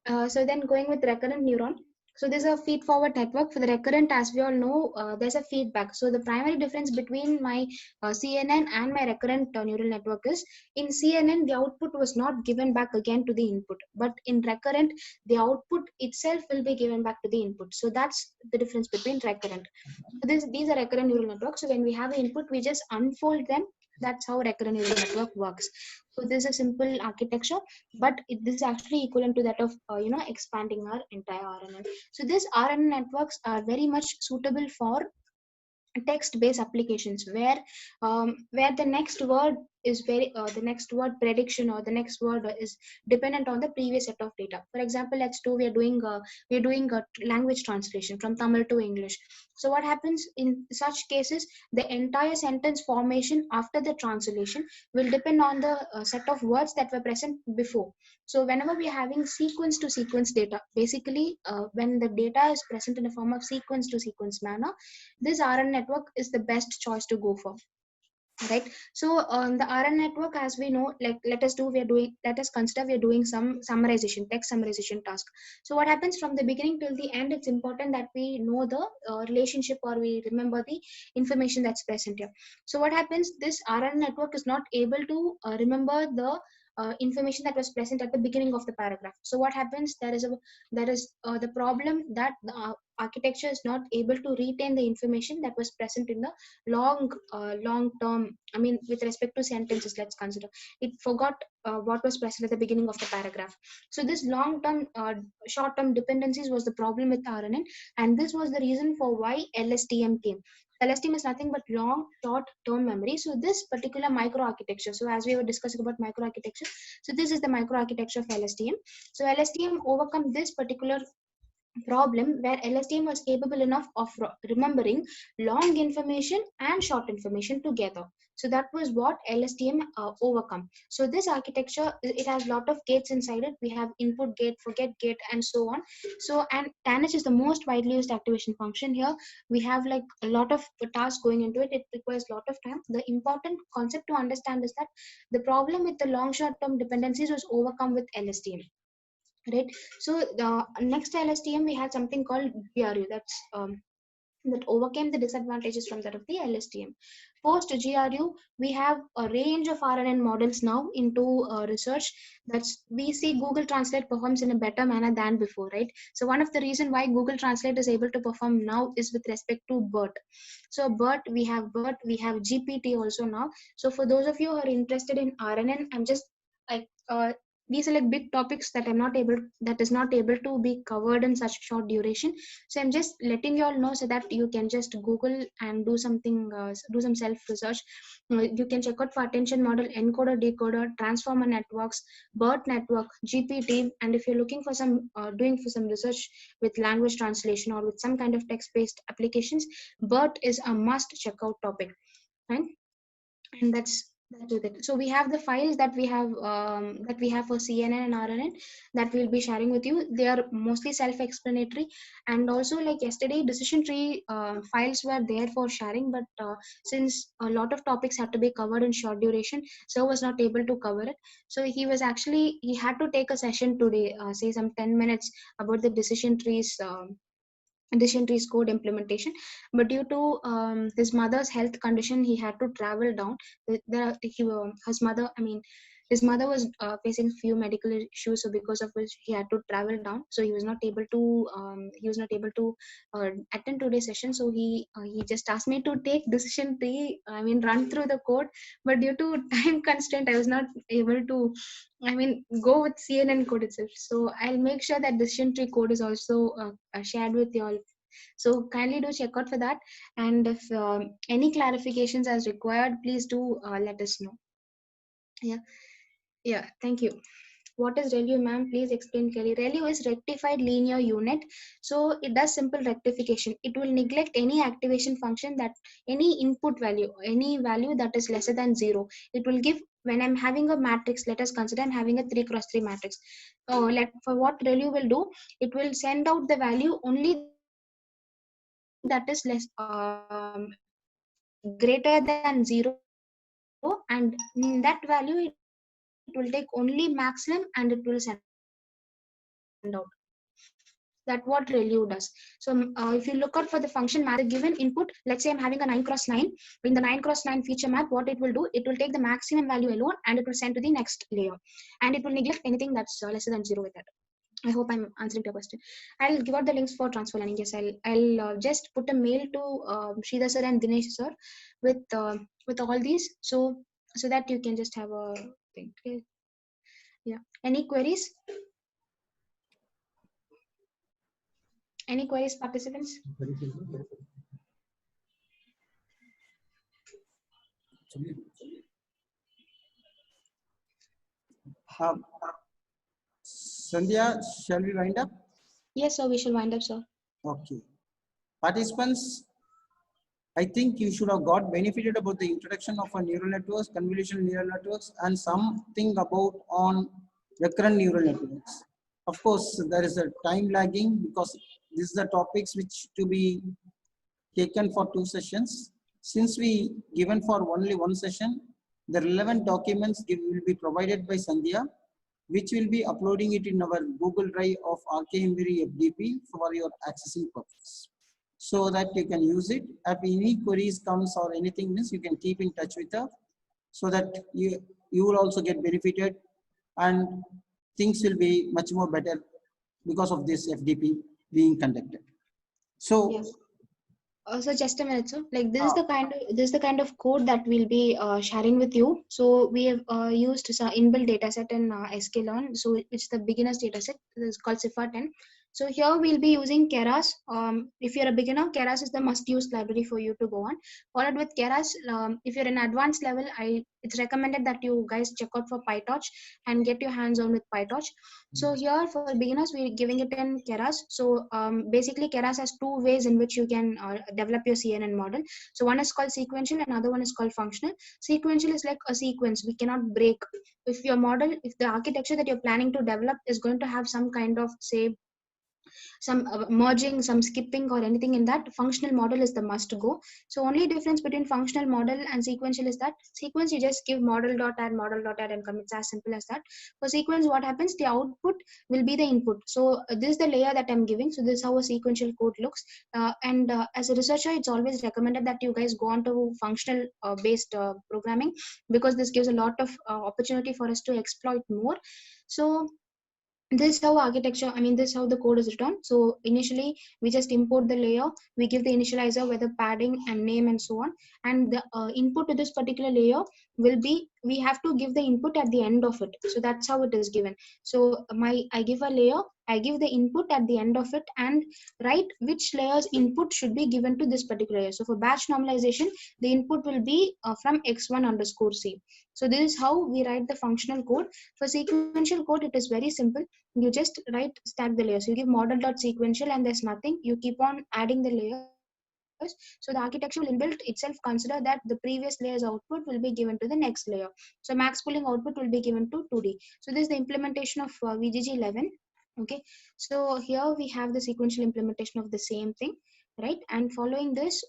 So then going with recurrent neuron. So there's a feed-forward network. For the recurrent, as we all know, there's a feedback. So the primary difference between my CNN and my recurrent neural network is, in CNN, the output was not given back again to the input. But in recurrent, the output itself will be given back to the input. So that's the difference between recurrent. So these are recurrent neural networks. So when we have an input, we just unfold them. That's how recurrent neural network works. So this is a simple architecture, but this is actually equivalent to that of expanding our entire RNN. So these RNN networks are very much suitable for text-based applications where the next word is the next word prediction or the next word is dependent on the previous set of data. For example, we're doing a language translation from Tamil to English. So what happens in such cases, the entire sentence formation after the translation will depend on the set of words that were present before. So whenever we're having sequence to sequence data, basically when the data is present in a form of sequence to sequence manner, this RNN network is the best choice to go for, right? So the RNN network, as we know, like let us consider we're doing some summarization, text summarization task. So what happens from the beginning till the end, it's important that we know the relationship, or we remember the information that's present here. So what happens, this RNN network is not able to remember the information that was present at the beginning of the paragraph. So what happens, there is the problem that the architecture is not able to retain the information that was present in the long term. I mean, with respect to sentences, let's consider it forgot what was present at the beginning of the paragraph. So this long term short term dependencies was the problem with RNN, and this was the reason for why LSTM came. LSTM is nothing but long short term memory. So this particular microarchitecture, so as we were discussing about microarchitecture, so this is the microarchitecture of LSTM. So LSTM overcome this particular problem where LSTM was capable enough of remembering long information and short information together. So that was what LSTM overcome. So this architecture, it has a lot of gates inside it. We have input gate, forget gate, and so on. So, and TANH is the most widely used activation function here. We have like a lot of tasks going into it. It requires a lot of time. The important concept to understand is that the problem with the long short term dependencies was overcome with LSTM. Right. So the next LSTM, we had something called GRU that overcame the disadvantages from that of the LSTM. Post GRU, we have a range of RNN models now into research. That's we see Google Translate performs in a better manner than before, right? So one of the reason why Google Translate is able to perform now is with respect to BERT. So BERT, we have GPT also now. So for those of you who are interested in RNN, I'm just like these are like big topics that is not able to be covered in such short duration. So I'm just letting you all know so that you can just Google and do something, do some self research. You can check out for attention model, encoder, decoder, transformer networks, BERT network, GPT, and if you're looking for some doing for some research with language translation or with some kind of text-based applications, BERT is a must check out topic, right? And that's with it. So we have the files that we have for CNN and RNN that we'll be sharing with you. They are mostly self-explanatory, and also like yesterday, decision tree files were there for sharing, but since a lot of topics had to be covered in short duration, so was not able to cover it. So he had to take a session today, say some 10 minutes about the decision trees code implementation, but due to his mother's health condition, he had to travel down. His mother, I mean, His mother was facing few medical issues, so because of which he had to travel down, so he was not able to attend today's session. So he just asked me to take decision tree, I mean run through the code, but due to time constraint I was not able to, I mean, go with CNN code itself. So I'll make sure that decision tree code is also shared with you all. So kindly do check out for that. And if any clarifications as required, please do let us know. Yeah, thank you. What is ReLU, ma'am? Please explain clearly. ReLU is rectified linear unit. So it does simple rectification. It will neglect any activation function, that any input value, any value that is lesser than 0. It will give, when I'm having a matrix, let us consider I'm having a 3x3 matrix. For what ReLU will do, it will send out the value only that is greater than 0, and in that value it will take only maximum and it will send out. That what ReLU does. So if you look out for the function math, the given input, let's say I'm having a 9x9. In the 9x9 feature map, what it will do, it will take the maximum value alone and it will send to the next layer, and it will neglect anything that's lesser than 0 with that. I hope I'm answering to your question. I'll give out the links for transfer learning. Yes, I'll just put a mail to Sridhar sir and Dinesh sir with all these, so that you can just have a thing. Okay. Yeah. Any queries? Any queries, participants? Sandhya, shall we wind up? Yes, sir. We shall wind up, sir. Okay. Participants, I think you should have got benefited about the introduction of a neural networks, convolutional neural networks, and something about on recurrent neural networks. Of course, there is a time lagging because these are the topics which to be taken for 2 sessions. Since we given for only 1 session, the relevant documents will be provided by Sandhya, which will be uploading it in our Google Drive of RKMVERI FDP for your accessing purpose, so that you can use it. If any queries comes or anything means, you can keep in touch with her, so that you will also get benefited and things will be much more better because of this FDP being conducted. So yes. So just a minute, sir. Like this is the kind of code that we'll be sharing with you. So we have used some inbuilt dataset in sklearn. So it's the beginner's dataset. It's called CIFAR 10. So here we'll be using Keras. If you're a beginner, Keras is the must-use library for you to go on. Followed with Keras. If you're in advanced level, it's recommended that you guys check out for PyTorch and get your hands on with PyTorch. So here for beginners, we're giving it in Keras. So basically, Keras has 2 ways in which you can develop your CNN model. So one is called sequential, another one is called functional. Sequential is like a sequence. We cannot break. If your model, if the architecture that you're planning to develop is going to have some kind of, say, some merging, some skipping or anything in that, functional model is the must go. So only difference between functional model and sequential is that sequence you just give model dot add and come. It's as simple as that. For sequence, what happens, the output will be the input. So this is the layer that I'm giving. So this is how a sequential code looks. And as a researcher, it's always recommended that you guys go on to functional based programming, because this gives a lot of opportunity for us to exploit more. So this is how architecture, I mean, this is how the code is written. So initially we just import the layer, we give the initializer with the padding and name and so on, and the input to this particular layer will be, we have to give the input at the end of it. So that's how it is given. So I give a layer, I give the input at the end of it, and write which layer's input should be given to this particular layer. So for batch normalization, the input will be from x1 underscore c. So this is how we write the functional code. For sequential code, it is very simple. You just stack the layers. You give model.sequential and there's nothing. You keep on adding the layers. So the architecture will inbuilt itself consider that the previous layer's output will be given to the next layer. So max pooling output will be given to 2D. So this is the implementation of VGG 11. Okay. So here we have the sequential implementation of the same thing. Right, and following this,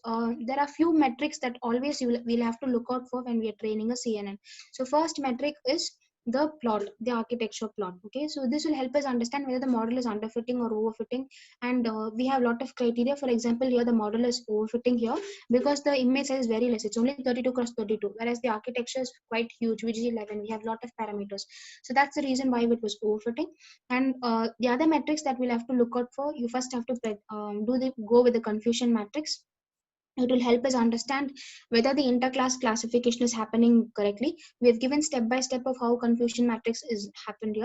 there are few metrics that always we'll have to look out for when we are training a CNN. So first metric is the plot, the architecture plot. Okay, so this will help us understand whether the model is underfitting or overfitting, and we have a lot of criteria. For example, here the model is overfitting here because the image size is very less, it's only 32 cross 32, whereas the architecture is quite huge, which is 11. We have a lot of parameters, so that's the reason why it was overfitting. And the other metrics that we'll have to look out for, you first have to go with the confusion matrix. It will help us understand whether the interclass classification is happening correctly. We have given step by step of how confusion matrix is happening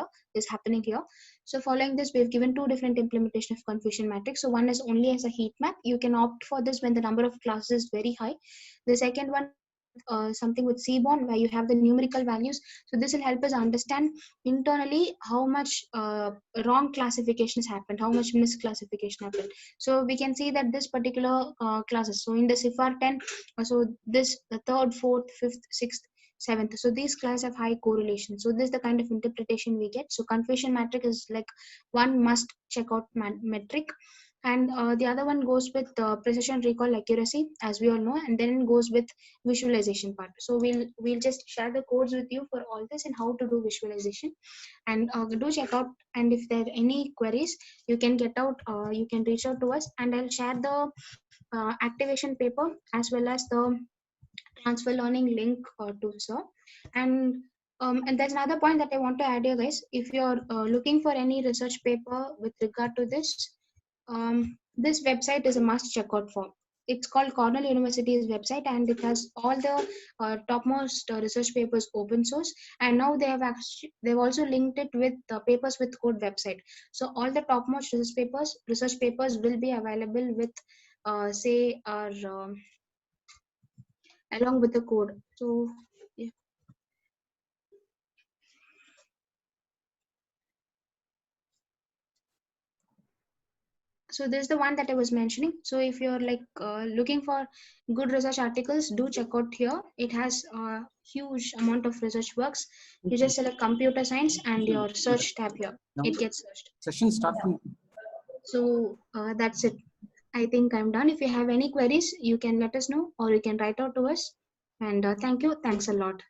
here. So following this, we have given two different implementation of confusion matrix. So one is only as a heat map. You can opt for this when the number of classes is very high. The second one, something with Seaborn, where you have the numerical values. So this will help us understand internally how much wrong classifications happened, how much misclassification happened. So we can see that this particular classes, so in the CIFAR 10, so this the third, fourth, fifth, sixth, seventh, so these classes have high correlation. So this is the kind of interpretation we get. So confusion matrix is like one must check out metric. And the other one goes with precision, recall, accuracy, as we all know, and then goes with visualization part. So we'll just share the codes with you for all this and how to do visualization. And do check out, and if there are any queries, you can you can reach out to us, and I'll share the activation paper as well as the transfer learning link to sir. And there's another point that I want to add here, guys. If you're looking for any research paper with regard to this, this website is a must check out for. It's called Cornell University's website, and it has all the topmost research papers open source. And now they've also linked it with the papers with code website. So all the topmost research papers will be available with say our along with the code. So yeah. So this is the one that I was mentioning. So if you're like looking for good research articles, do check out here. It has a huge amount of research works. You just select computer science and your search tab here. It gets searched. Session start. So that's it. I think I'm done. If you have any queries, you can let us know, or you can write out to us. And thank you. Thanks a lot.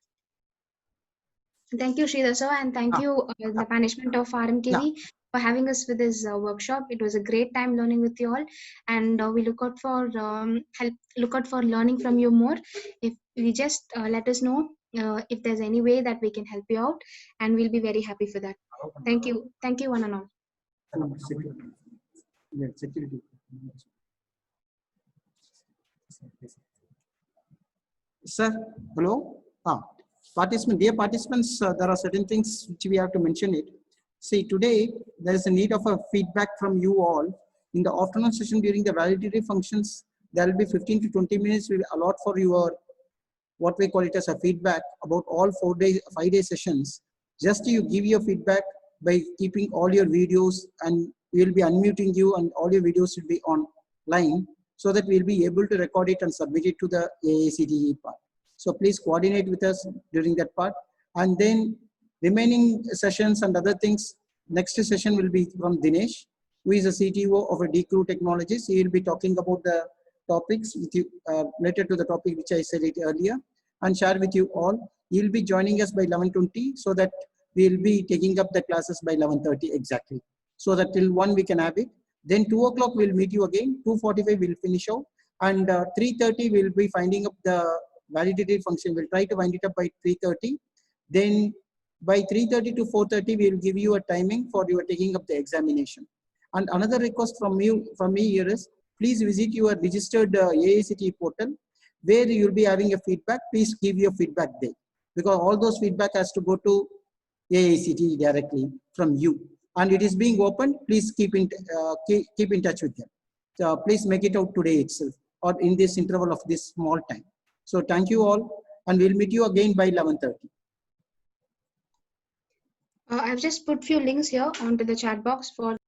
Thank you, Sridhar sir, and thank you, the management of RMKV, for having us with this workshop. It was a great time learning with you all, and we look out for learning from you more. If we just let us know if there's any way that we can help you out, and we'll be very happy for that. Thank you, one and all. Security. Sir, hello. Dear participants, there are certain things which we have to mention it. See, today there is a need of a feedback from you all. In the afternoon session during the validity functions, there will be 15 to 20 minutes we will allot for your, what we call it as a feedback about all 5-day sessions. Just you give your feedback by keeping all your videos, and we will be unmuting you, and all your videos will be online, so that we'll be able to record it and submit it to the AICTE part. So please coordinate with us during that part. And then remaining sessions and other things, next session will be from Dinesh, who is a CTO of a Decrew Technologies. He will be talking about the topics with you related to the topic which I said it earlier, and share with you all. He will be joining us by 11:20, so that we will be taking up the classes by 11:30 exactly. So that till 1 we can have it. Then 2 o'clock we'll meet you again. 2:45 we'll finish out, and 3:30 we'll be finding up the validity function. We'll try to wind it up by 3:30. Then by 3:30 to 4:30 we'll give you a timing for your taking up the examination. And another request from me here is, please visit your registered AICTE portal, where you'll be having a feedback. Please give your feedback there, because all those feedback has to go to AICTE directly from you, and it is being opened. Please keep in touch with them. So please make it out today itself, or in this interval of this small time. So thank you all, and we'll meet you again by 11:30. I've just put few links here onto the chat box for